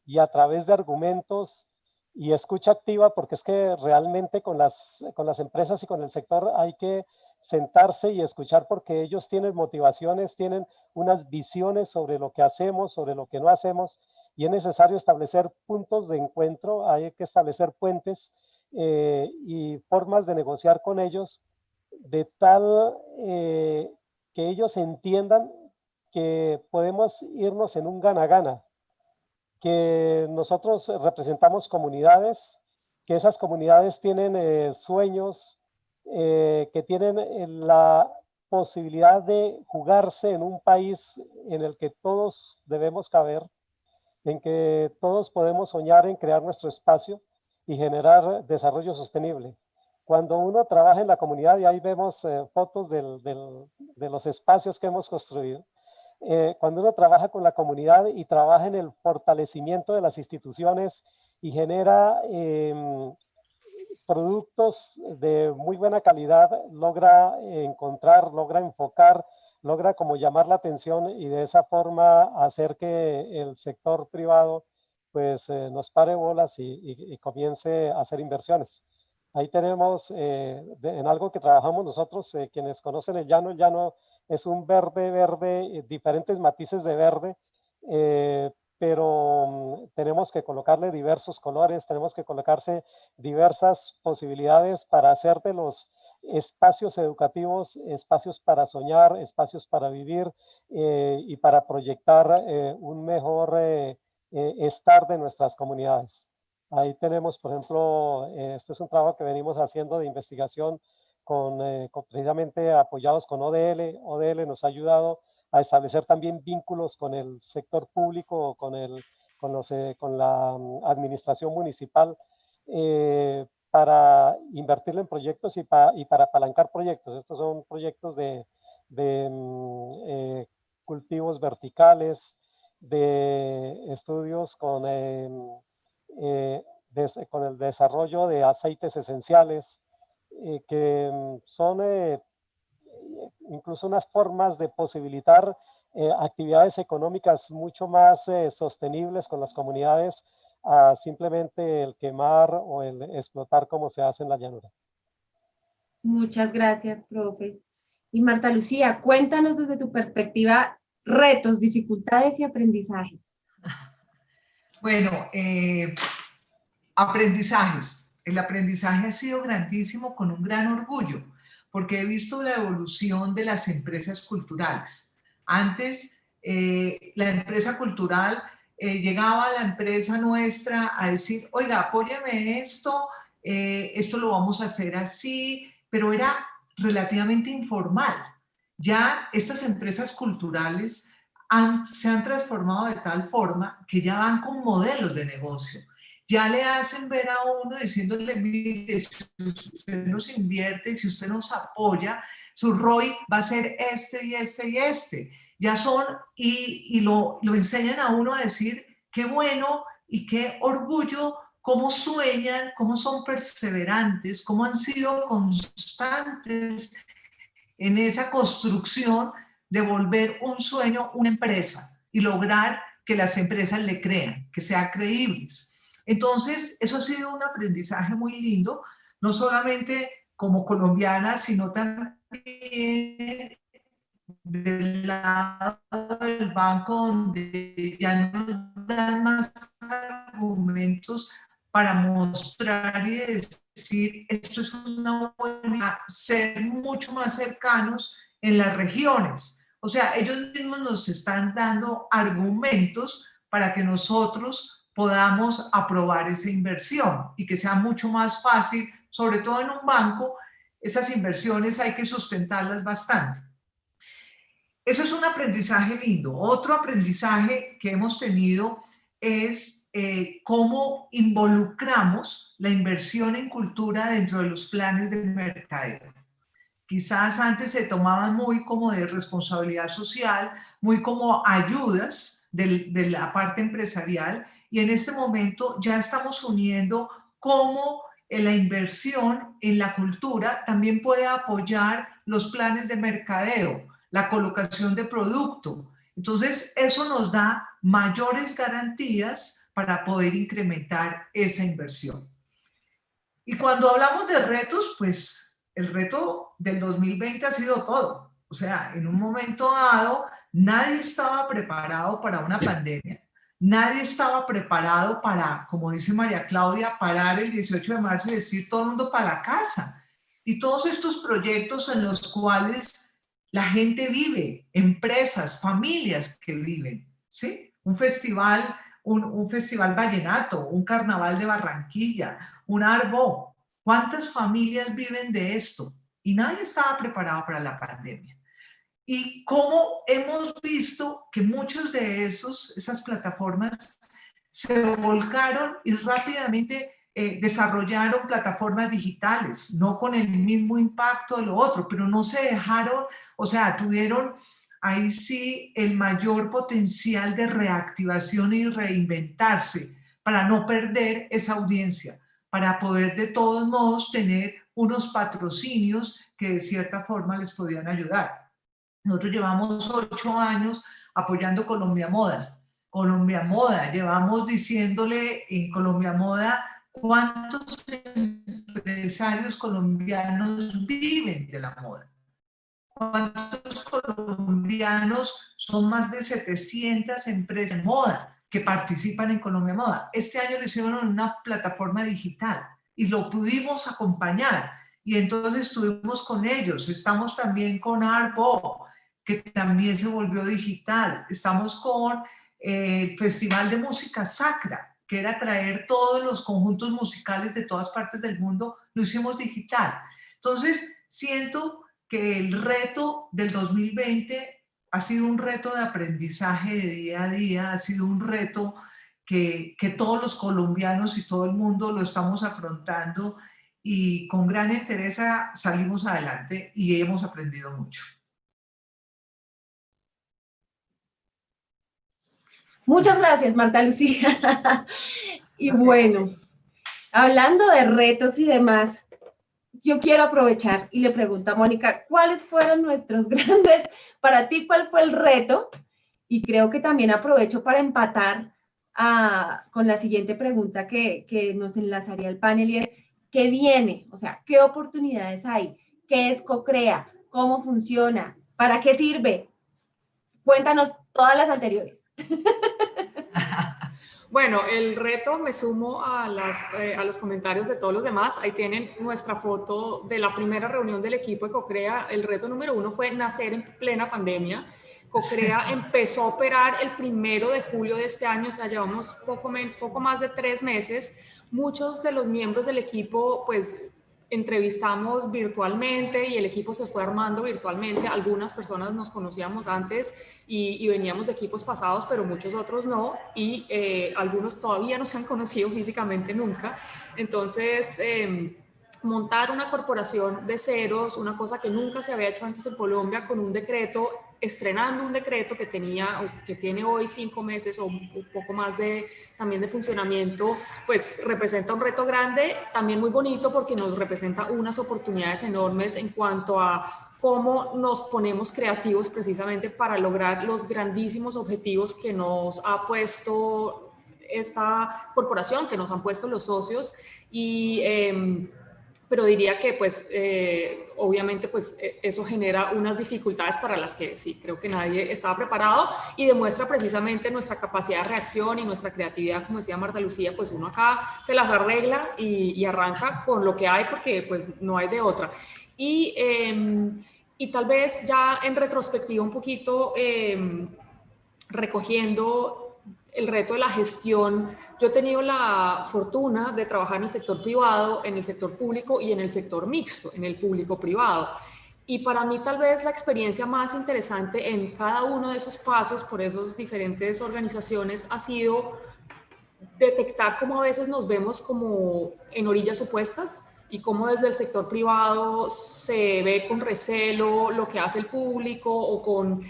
y a través de argumentos y escucha activa, porque es que realmente con las empresas y con el sector hay que sentarse y escuchar, porque ellos tienen motivaciones, tienen unas visiones sobre lo que hacemos, sobre lo que no hacemos, y es necesario establecer puntos de encuentro, hay que establecer puentes y formas de negociar con ellos, de tal que ellos entiendan que podemos irnos en un gana-gana, que nosotros representamos comunidades, que esas comunidades tienen sueños, que tienen la posibilidad de jugarse en un país en el que todos debemos caber, en que todos podemos soñar en crear nuestro espacio y generar desarrollo sostenible. Cuando uno trabaja en la comunidad, y ahí vemos fotos de los espacios que hemos construido, cuando uno trabaja con la comunidad y trabaja en el fortalecimiento de las instituciones y genera productos de muy buena calidad, logra encontrar, logra enfocar, logra como llamar la atención y de esa forma hacer que el sector privado pues nos pare bolas y comience a hacer inversiones. Ahí tenemos en algo que trabajamos nosotros, quienes conocen el llano es un verde, diferentes matices de verde, pero tenemos que colocarle diversos colores, tenemos que colocarse diversas posibilidades para hacer de los espacios educativos, espacios para soñar, espacios para vivir y para proyectar un mejor estar de nuestras comunidades. Ahí tenemos, por ejemplo, este es un trabajo que venimos haciendo de investigación precisamente apoyados con ODL. ODL nos ha ayudado a establecer también vínculos con el sector público, con la administración municipal, para invertirle en proyectos y para apalancar proyectos. Estos son proyectos de cultivos verticales, de estudios con el desarrollo de aceites esenciales, que son incluso unas formas de posibilitar actividades económicas mucho más sostenibles con las comunidades a simplemente el quemar o el explotar como se hace en la llanura. Muchas gracias, profe. Y Marta Lucía, cuéntanos desde tu perspectiva retos, dificultades y aprendizajes. Bueno, aprendizajes. El aprendizaje ha sido grandísimo, con un gran orgullo, porque he visto la evolución de las empresas culturales. Antes, la empresa cultural llegaba a la empresa nuestra a decir, oiga, apóyame esto lo vamos a hacer así, pero era relativamente informal. Ya estas empresas culturales se han transformado de tal forma que ya van con modelos de negocio. Ya le hacen ver a uno diciéndole, mire, si usted nos invierte, si usted nos apoya, su ROI va a ser este y este y este. Ya son, y lo enseñan a uno a decir, qué bueno y qué orgullo, cómo sueñan, cómo son perseverantes, cómo han sido constantes en esa construcción de volver un sueño una empresa y lograr que las empresas le crean, que sean creíbles. Entonces, eso ha sido un aprendizaje muy lindo, no solamente como colombiana, sino también del lado del banco, donde ya nos dan más argumentos para mostrar y decir, esto es una buena, ser mucho más cercanos en las regiones. O sea, ellos mismos nos están dando argumentos para que nosotros podamos aprobar esa inversión y que sea mucho más fácil, sobre todo en un banco, esas inversiones hay que sustentarlas bastante. Eso es un aprendizaje lindo. Otro aprendizaje que hemos tenido es cómo involucramos la inversión en cultura dentro de los planes de mercadeo. Quizás antes se tomaban muy como de responsabilidad social, muy como ayudas de la parte empresarial, y en este momento ya estamos uniendo cómo la inversión en la cultura también puede apoyar los planes de mercadeo, la colocación de producto. Entonces, eso nos da mayores garantías para poder incrementar esa inversión. Y cuando hablamos de retos, pues el reto del 2020 ha sido todo. O sea, en un momento dado, nadie estaba preparado para una pandemia. Nadie estaba preparado para, como dice María Claudia, parar el 18 de marzo y decir todo el mundo para la casa. Y todos estos proyectos en los cuales la gente vive, empresas, familias que viven, ¿sí? Un festival vallenato, un carnaval de Barranquilla, un Arbo. ¿Cuántas familias viven de esto? Y nadie estaba preparado para la pandemia. Y cómo hemos visto que muchos de esas plataformas se volcaron y rápidamente desarrollaron plataformas digitales, no con el mismo impacto de lo otro, pero no se dejaron, o sea, tuvieron ahí sí el mayor potencial de reactivación y reinventarse para no perder esa audiencia, para poder de todos modos tener unos patrocinios que de cierta forma les podían ayudar. Nosotros llevamos 8 años apoyando Colombia Moda. Colombia Moda, llevamos diciéndole en Colombia Moda cuántos empresarios colombianos viven de la moda. ¿Cuántos colombianos? Son más de 700 empresas de moda que participan en Colombia Moda. Este año lo hicieron en una plataforma digital y lo pudimos acompañar. Y entonces estuvimos con ellos. Estamos también con Arbo, que también se volvió digital. Estamos con el Festival de Música Sacra, que era traer todos los conjuntos musicales de todas partes del mundo, lo hicimos digital. Entonces, siento que el reto del 2020 ha sido un reto de aprendizaje de día a día, ha sido un reto que todos los colombianos y todo el mundo lo estamos afrontando, y con gran entereza salimos adelante y hemos aprendido mucho. Muchas gracias, Marta Lucía. Y bueno, hablando de retos y demás, yo quiero aprovechar y le pregunto a Mónica, ¿cuáles fueron nuestros grandes, para ti, cuál fue el reto? Y creo que también aprovecho para empatar con la siguiente pregunta que nos enlazaría al panel, y es, ¿qué viene? O sea, ¿qué oportunidades hay? ¿Qué es CoCrea? ¿Cómo funciona? ¿Para qué sirve? Cuéntanos todas las anteriores. Bueno, el reto, me sumo a los comentarios de todos los demás. Ahí tienen nuestra foto de la primera reunión del equipo de CoCrea. El reto número 1 fue nacer en plena pandemia. CoCrea empezó a operar el 1 de julio de este año, o sea, llevamos poco más de 3 meses. Muchos de los miembros del equipo, pues, entrevistamos virtualmente y el equipo se fue armando virtualmente. Algunas personas nos conocíamos antes y veníamos de equipos pasados, pero muchos otros no, y algunos todavía no se han conocido físicamente nunca. Entonces, montar una corporación de ceros, una cosa que nunca se había hecho antes en Colombia, con un decreto, estrenando un decreto que tiene hoy 5 meses o un poco más también de funcionamiento, pues representa un reto grande, también muy bonito, porque nos representa unas oportunidades enormes en cuanto a cómo nos ponemos creativos precisamente para lograr los grandísimos objetivos que nos ha puesto esta corporación, que nos han puesto los socios. Pero diría que, pues, obviamente, pues, eso genera unas dificultades para las que sí, creo que nadie estaba preparado, y demuestra precisamente nuestra capacidad de reacción y nuestra creatividad. Como decía Marta Lucía, pues uno acá se las arregla y arranca con lo que hay, porque pues no hay de otra. Y tal vez ya en retrospectiva un poquito, recogiendo el reto de la gestión, yo he tenido la fortuna de trabajar en el sector privado, en el sector público y en el sector mixto, en el público-privado. Y para mí tal vez la experiencia más interesante en cada uno de esos pasos por esas diferentes organizaciones ha sido detectar cómo a veces nos vemos como en orillas opuestas, y cómo desde el sector privado se ve con recelo lo que hace el público, o con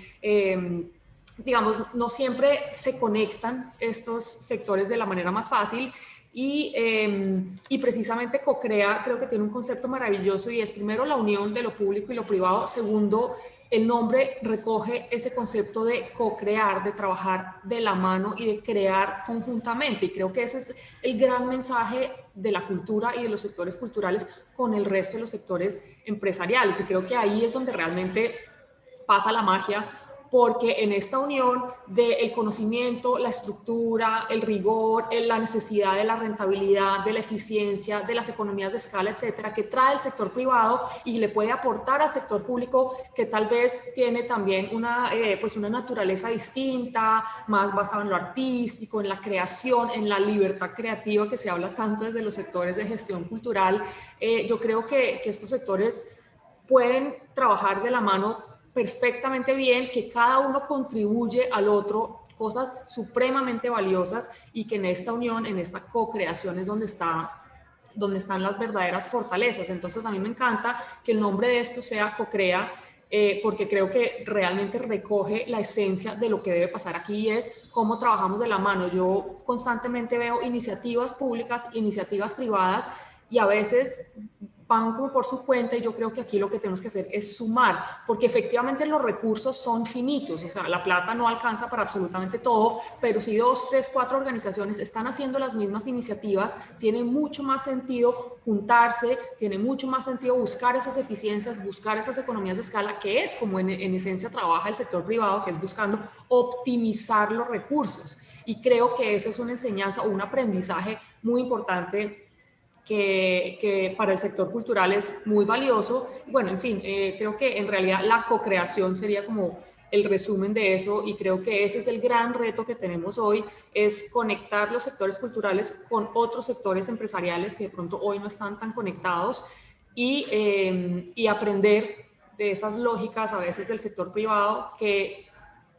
digamos, no siempre se conectan estos sectores de la manera más fácil. Y precisamente CoCrea creo que tiene un concepto maravilloso y es primero la unión de lo público y lo privado, segundo, el nombre recoge ese concepto de co-crear, de trabajar de la mano y de crear conjuntamente, y creo que ese es el gran mensaje de la cultura y de los sectores culturales con el resto de los sectores empresariales, y creo que ahí es donde realmente pasa la magia, porque en esta unión del conocimiento, la estructura, el rigor, la necesidad de la rentabilidad, de la eficiencia, de las economías de escala, etcétera, que trae el sector privado y le puede aportar al sector público, que tal vez tiene también pues una naturaleza distinta, más basada en lo artístico, en la creación, en la libertad creativa que se habla tanto desde los sectores de gestión cultural. Yo creo que estos sectores pueden trabajar de la mano perfectamente bien, que cada uno contribuye al otro, cosas supremamente valiosas, y que en esta unión, en esta co-creación es donde están las verdaderas fortalezas. Entonces a mí me encanta que el nombre de esto sea CoCrea, porque creo que realmente recoge la esencia de lo que debe pasar aquí, y es cómo trabajamos de la mano. Yo constantemente veo iniciativas públicas, iniciativas privadas, y a veces van como por su cuenta, y yo creo que aquí lo que tenemos que hacer es sumar, porque efectivamente los recursos son finitos, o sea, la plata no alcanza para absolutamente todo, pero si 2, 3, 4 organizaciones están haciendo las mismas iniciativas, tiene mucho más sentido juntarse, tiene mucho más sentido buscar esas eficiencias, buscar esas economías de escala, que es como en esencia trabaja el sector privado, que es buscando optimizar los recursos. Y creo que esa es una enseñanza o un aprendizaje muy importante que para el sector cultural es muy valioso. Bueno, en fin, creo que en realidad la co-creación sería como el resumen de eso, y creo que ese es el gran reto que tenemos hoy, es conectar los sectores culturales con otros sectores empresariales que de pronto hoy no están tan conectados, y aprender de esas lógicas a veces del sector privado que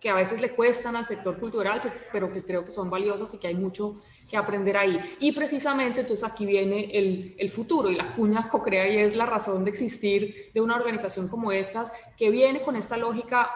a veces le cuestan al sector cultural, pero que creo que son valiosas y que hay mucho que aprender ahí. Y precisamente entonces aquí viene el futuro, y la cuña CoCrea, y es la razón de existir de una organización como estas, que viene con esta lógica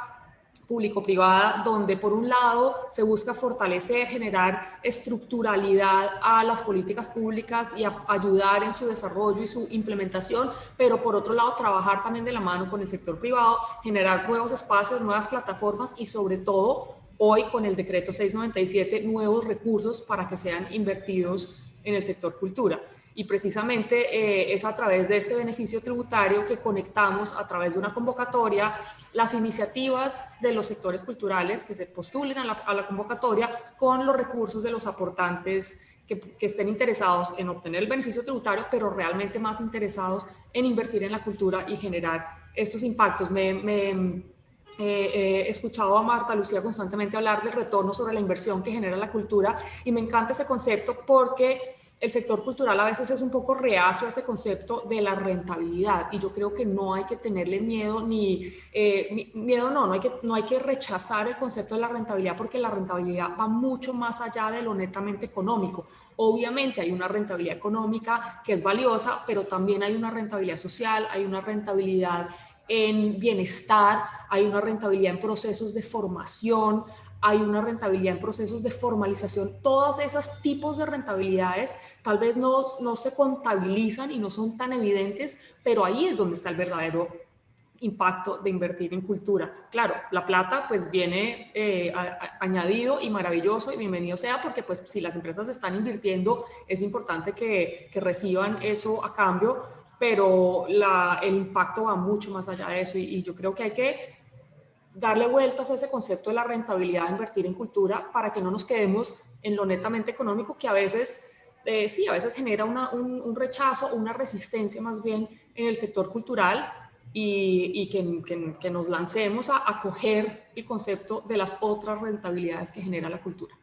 público-privada, donde por un lado se busca fortalecer, generar estructuralidad a las políticas públicas y ayudar en su desarrollo y su implementación, pero por otro lado trabajar también de la mano con el sector privado, generar nuevos espacios, nuevas plataformas, y sobre todo hoy con el decreto 697, nuevos recursos para que sean invertidos en el sector cultura. Y precisamente es a través de este beneficio tributario que conectamos, a través de una convocatoria, las iniciativas de los sectores culturales que se postulen a la convocatoria con los recursos de los aportantes que estén interesados en obtener el beneficio tributario, pero realmente más interesados en invertir en la cultura y generar estos impactos. He escuchado a Marta Lucía constantemente hablar del retorno sobre la inversión que genera la cultura, y me encanta ese concepto porque el sector cultural a veces es un poco reacio a ese concepto de la rentabilidad, y yo creo que no hay que tenerle miedo, no hay que rechazar el concepto de la rentabilidad, porque la rentabilidad va mucho más allá de lo netamente económico. Obviamente hay una rentabilidad económica que es valiosa, pero también hay una rentabilidad social, hay una rentabilidad en bienestar, hay una rentabilidad en procesos de formación, hay una rentabilidad en procesos de formalización. Todos esos tipos de rentabilidades tal vez no se contabilizan y no son tan evidentes, pero ahí es donde está el verdadero impacto de invertir en cultura. Claro, la plata pues viene añadido y maravilloso, y bienvenido sea, porque pues si las empresas están invirtiendo es importante que reciban eso a cambio, pero el impacto va mucho más allá de eso, y yo creo que hay que darle vueltas a ese concepto de la rentabilidad de invertir en cultura, para que no nos quedemos en lo netamente económico, que a veces sí, a veces genera un rechazo o una resistencia más bien en el sector cultural, y que nos lancemos a acoger el concepto de las otras rentabilidades que genera la cultura.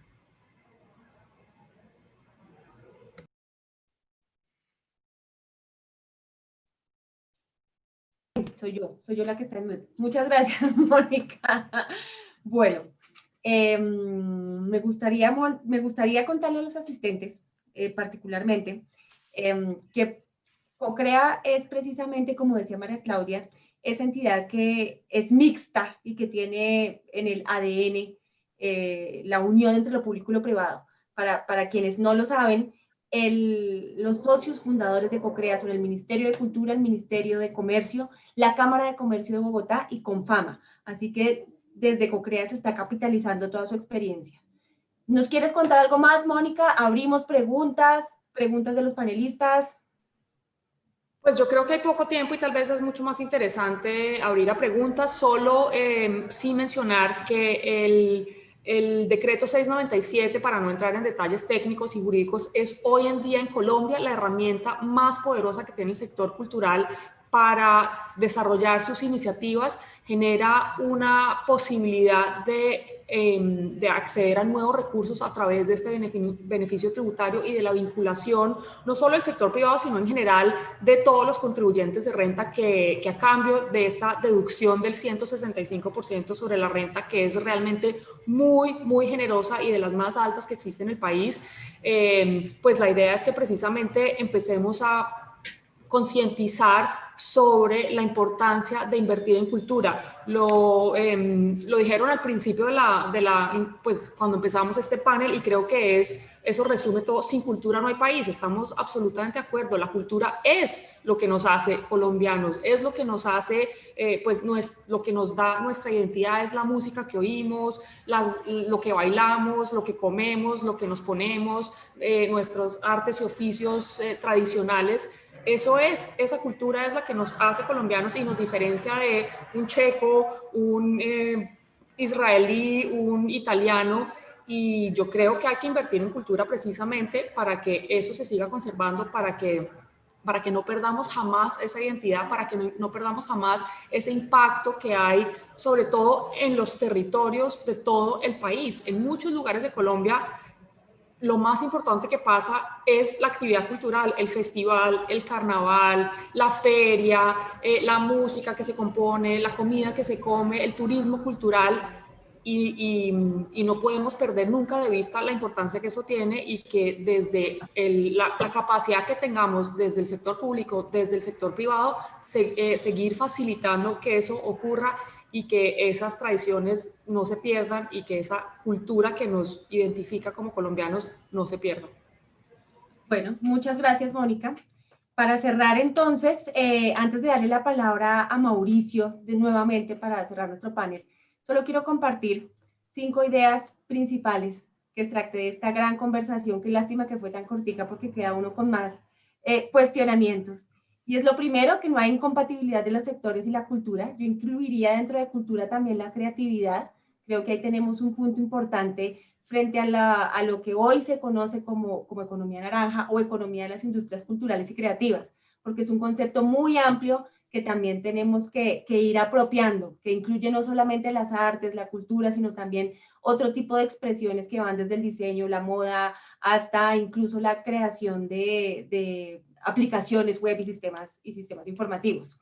Soy yo la que está en mute. Muchas gracias, Mónica. Bueno, me gustaría contarle a los asistentes, particularmente, que CoCrea es precisamente, como decía María Claudia, esa entidad que es mixta y que tiene en el ADN la unión entre lo público y lo privado. Para quienes no lo saben, los socios fundadores de CoCrea son el Ministerio de Cultura, el Ministerio de Comercio, la Cámara de Comercio de Bogotá y Confama. Así que desde CoCrea se está capitalizando toda su experiencia. ¿Nos quieres contar algo más, Mónica? Abrimos preguntas de los panelistas. Pues yo creo que hay poco tiempo y tal vez es mucho más interesante abrir a preguntas, solo sí mencionar que el decreto 697, para no entrar en detalles técnicos y jurídicos, es hoy en día en Colombia la herramienta más poderosa que tiene el sector cultural para desarrollar sus iniciativas. Genera una posibilidad de acceder a nuevos recursos a través de este beneficio tributario y de la vinculación, no solo del sector privado, sino en general de todos los contribuyentes de renta que a cambio de esta deducción del 165% sobre la renta, que es realmente muy, muy generosa y de las más altas que existe en el país, pues la idea es que precisamente empecemos a concientizar sobre la importancia de invertir en cultura. Lo dijeron al principio pues cuando empezamos este panel, y creo que eso resume todo: sin cultura no hay país. Estamos absolutamente de acuerdo. La cultura es lo que nos hace colombianos, es lo que nos hace, pues lo que nos da nuestra identidad, es la música que oímos, lo que bailamos, lo que comemos, lo que nos ponemos, nuestros artes y oficios tradicionales. Esa cultura es la que nos hace colombianos y nos diferencia de un checo, un israelí, un italiano, y yo creo que hay que invertir en cultura precisamente para que eso se siga conservando, para que no perdamos jamás esa identidad, para que no perdamos jamás ese impacto que hay, sobre todo en los territorios de todo el país. En muchos lugares de Colombia, lo más importante que pasa es la actividad cultural, el festival, el carnaval, la feria, la música que se compone, la comida que se come, el turismo cultural, y no podemos perder nunca de vista la importancia que eso tiene, y que desde la capacidad que tengamos desde el sector público, desde el sector privado, seguir facilitando que eso ocurra y que esas tradiciones no se pierdan y que esa cultura que nos identifica como colombianos no se pierda. Bueno, muchas gracias, Mónica. Para cerrar entonces, antes de darle la palabra a Mauricio nuevamente para cerrar nuestro panel, solo quiero compartir 5 ideas principales que extracté de esta gran conversación. Qué lástima que fue tan cortica porque queda uno con más cuestionamientos. Y es lo primero, que no hay incompatibilidad de los sectores y la cultura. Yo incluiría dentro de cultura también la creatividad. Creo que ahí tenemos un punto importante frente a lo que hoy se conoce como economía naranja o economía de las industrias culturales y creativas, porque es un concepto muy amplio que también tenemos que ir apropiando, que incluye no solamente las artes, la cultura, sino también otro tipo de expresiones que van desde el diseño, la moda, hasta incluso la creación de aplicaciones web y sistemas informativos.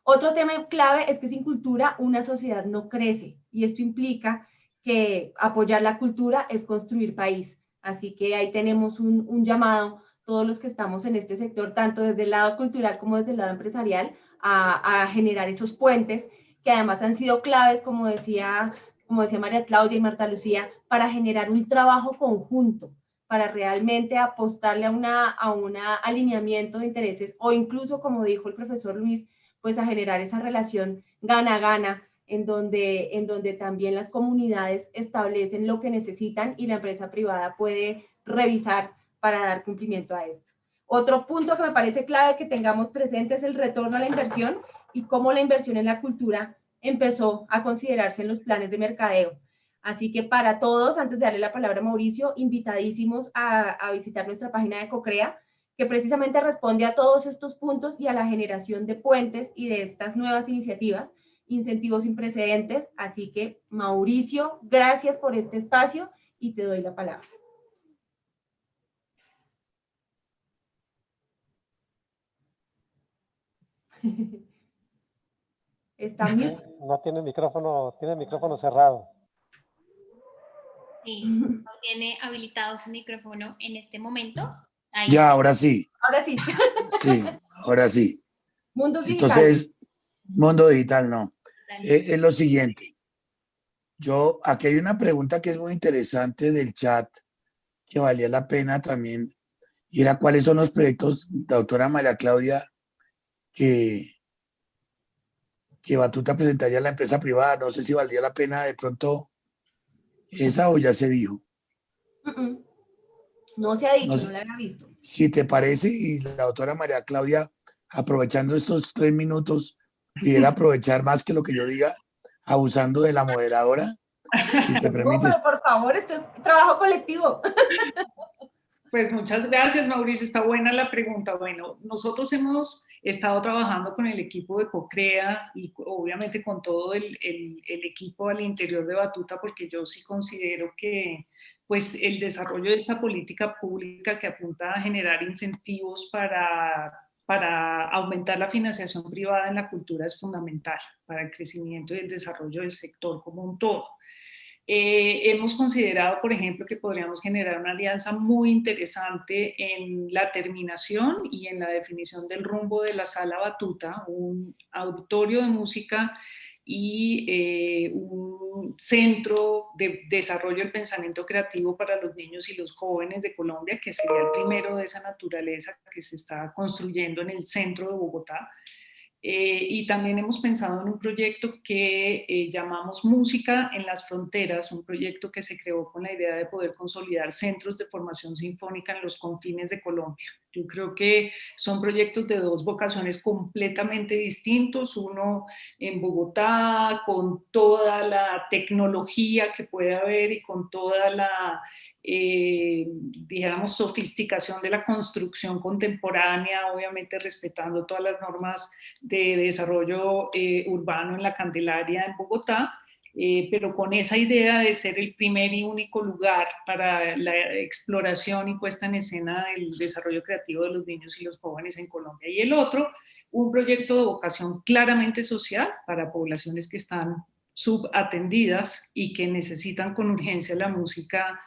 Otro tema clave es que sin cultura una sociedad no crece, y esto implica que apoyar la cultura es construir país. Así que ahí tenemos un llamado, todos los que estamos en este sector, tanto desde el lado cultural como desde el lado empresarial, a generar esos puentes que además han sido claves, como decía María Claudia y Marta Lucía, para generar un trabajo conjunto, para realmente apostarle a un alineamiento de intereses, o incluso, como dijo el profesor Luis, pues a generar esa relación gana-gana, en donde también las comunidades establecen lo que necesitan y la empresa privada puede revisar para dar cumplimiento a esto. Otro punto que me parece clave que tengamos presente es el retorno a la inversión y cómo la inversión en la cultura empezó a considerarse en los planes de mercadeo. Así que para todos, antes de darle la palabra a Mauricio, invitadísimos a visitar nuestra página de CoCrea, que precisamente responde a todos estos puntos y a la generación de puentes y de estas nuevas iniciativas, incentivos sin precedentes. Así que, Mauricio, gracias por este espacio y te doy la palabra. ¿Está bien? No tiene micrófono cerrado. Sí, no tiene habilitado su micrófono en este momento. Ahí. Ya, ahora sí. Ahora sí. Sí, ahora sí. Mundo digital. Entonces, mundo digital no. Es lo siguiente. Aquí hay una pregunta que es muy interesante del chat, que valía la pena también, y era cuáles son los proyectos, doctora María Claudia, que Batuta presentaría a la empresa privada. No sé si valdría la pena de pronto esa o ya se dijo. No se ha dicho, No, no la había visto. si te parece, y la doctora María Claudia, aprovechando estos 3 minutos, pudiera aprovechar más que lo que yo diga, abusando de la moderadora, si te No, permites. pero por favor, esto es trabajo colectivo. Pues muchas gracias, Mauricio. Está buena la pregunta. Bueno, nosotros hemos estado trabajando con el equipo de CoCrea y obviamente con todo el equipo al interior de Batuta, porque yo sí considero que pues, el desarrollo de esta política pública que apunta a generar incentivos para aumentar la financiación privada en la cultura es fundamental para el crecimiento y el desarrollo del sector como un todo. Hemos considerado, por ejemplo, que podríamos generar una alianza muy interesante en la terminación y en la definición del rumbo de la Sala Batuta, un auditorio de música y un centro de desarrollo del pensamiento creativo para los niños y los jóvenes de Colombia, que sería el primero de esa naturaleza que se está construyendo en el centro de Bogotá. Y también hemos pensado en un proyecto que llamamos Música en las Fronteras, un proyecto que se creó con la idea de poder consolidar centros de formación sinfónica en los confines de Colombia. Yo creo que son proyectos de 2 vocaciones completamente distintos, uno en Bogotá con toda la tecnología que puede haber y con toda la digamos, sofisticación de la construcción contemporánea, obviamente respetando todas las normas de desarrollo urbano en la Candelaria en Bogotá, pero con esa idea de ser el primer y único lugar para la exploración y puesta en escena del desarrollo creativo de los niños y los jóvenes en Colombia. Y el otro, un proyecto de vocación claramente social para poblaciones que están subatendidas y que necesitan con urgencia la música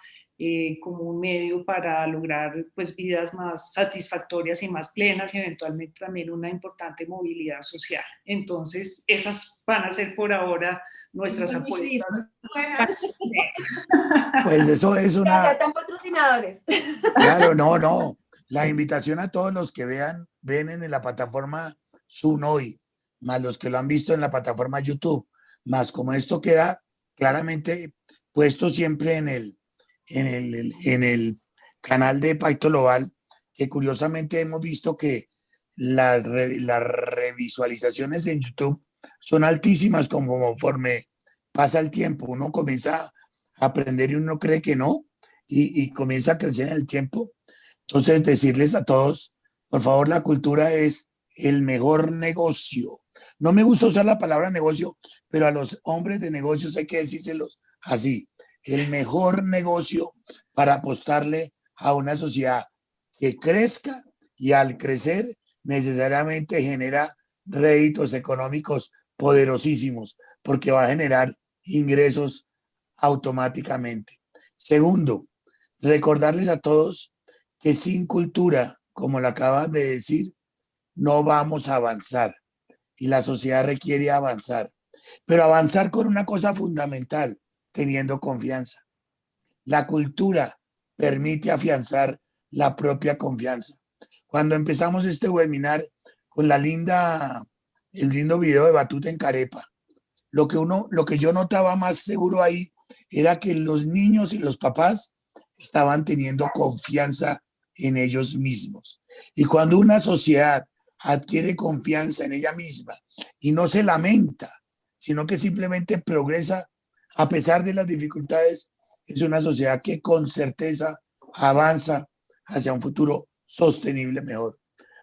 como un medio para lograr pues, vidas más satisfactorias y más plenas y eventualmente también una importante movilidad social. Entonces, esas van a ser por ahora nuestras apuestas. Pues eso es una... Ya están patrocinadores. Claro, no. La invitación a todos los que ven en la plataforma Zoom hoy, más los que lo han visto en la plataforma YouTube, más como esto queda claramente puesto siempre en el canal de Pacto Global, que curiosamente hemos visto que las revisualizaciones en YouTube son altísimas conforme pasa el tiempo. Uno comienza a aprender y uno cree que no, y comienza a crecer en el tiempo. Entonces, decirles a todos, por favor, la cultura es el mejor negocio. No me gusta usar la palabra negocio, pero a los hombres de negocios hay que decírselos así. El mejor negocio para apostarle a una sociedad que crezca y al crecer necesariamente genera réditos económicos poderosísimos porque va a generar ingresos automáticamente. Segundo, recordarles a todos que sin cultura, como lo acaban de decir, no vamos a avanzar y la sociedad requiere avanzar, pero avanzar con una cosa fundamental, teniendo confianza. La cultura permite afianzar la propia confianza. Cuando empezamos este webinar con el lindo video de Batuta en Carepa, lo que yo notaba más seguro ahí era que los niños y los papás estaban teniendo confianza en ellos mismos. Y cuando una sociedad adquiere confianza en ella misma y no se lamenta, sino que simplemente progresa a pesar de las dificultades, es una sociedad que con certeza avanza hacia un futuro sostenible mejor.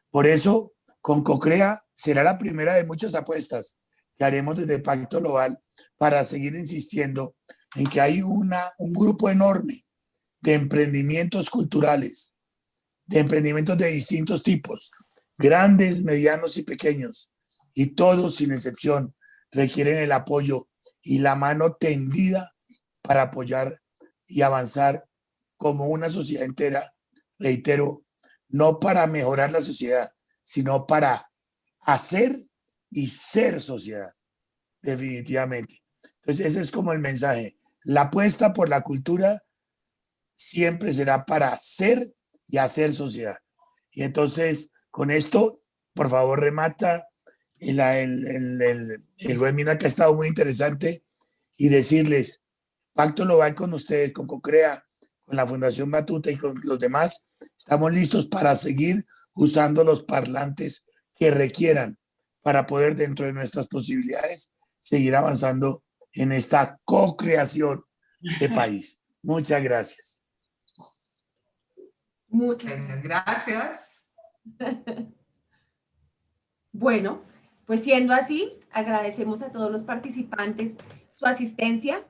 Por eso, con CoCrea será la primera de muchas apuestas que haremos desde Pacto Global para seguir insistiendo en que hay un grupo enorme de emprendimientos culturales, de emprendimientos de distintos tipos, grandes, medianos y pequeños, y todos sin excepción requieren el apoyo y la mano tendida para apoyar y avanzar como una sociedad entera, reitero, no para mejorar la sociedad, sino para hacer y ser sociedad, definitivamente. Entonces ese es como el mensaje. La apuesta por la cultura siempre será para ser y hacer sociedad. Y entonces, con esto, por favor, remata el webinar, que ha estado muy interesante, y decirles, Pacto Global con ustedes, con COCREA, con la Fundación Batuta y con los demás, estamos listos para seguir usando los parlantes que requieran para poder, dentro de nuestras posibilidades, seguir avanzando en esta co-creación de país. Muchas gracias. Muchas gracias. Bueno, pues siendo así, agradecemos a todos los participantes su asistencia.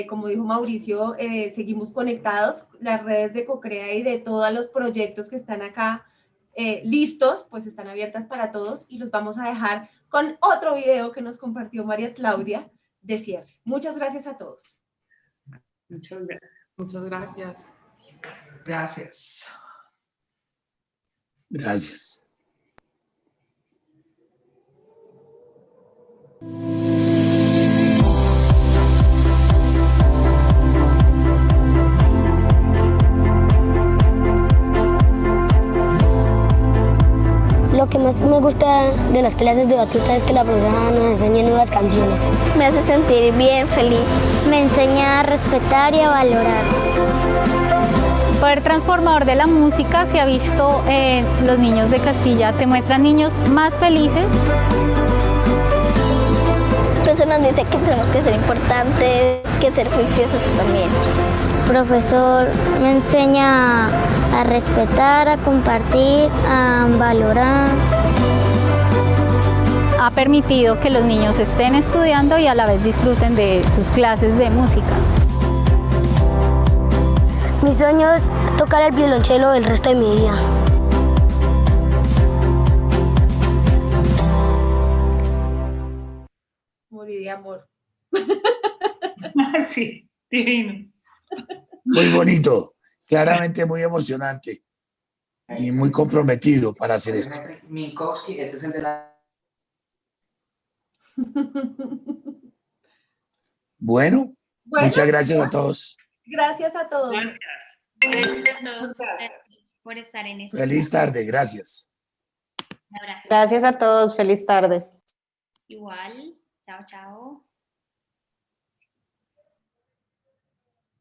Como dijo Mauricio, seguimos conectados. Las redes de COCREA y de todos los proyectos que están acá listos, pues están abiertas para todos, y los vamos a dejar con otro video que nos compartió María Claudia de cierre. Muchas gracias a todos. Muchas gracias. Muchas gracias. Gracias. Gracias. Lo que más me gusta de las clases de batuta es que la profesora nos enseña nuevas canciones. Me hace sentir bien, feliz. Me enseña a respetar y a valorar. El poder transformador de la música se ha visto en los niños de Castilla. Se muestran niños más felices. El profesor nos dice que tenemos que ser importantes, que ser juiciosos también. El profesor me enseña a respetar, a compartir, a valorar. Ha permitido que los niños estén estudiando y a la vez disfruten de sus clases de música. Mi sueño es tocar el violonchelo el resto de mi vida. Morir de amor. Sí, divino. Muy bonito, claramente muy emocionante y muy comprometido para hacer esto. Minkowski, este es el de la... Bueno, muchas gracias a todos. Gracias a todos. Gracias. Gracias a todos ustedes por estar en este. Feliz tarde, gracias. Un abrazo. Gracias a todos, feliz tarde. Igual, chao, chao.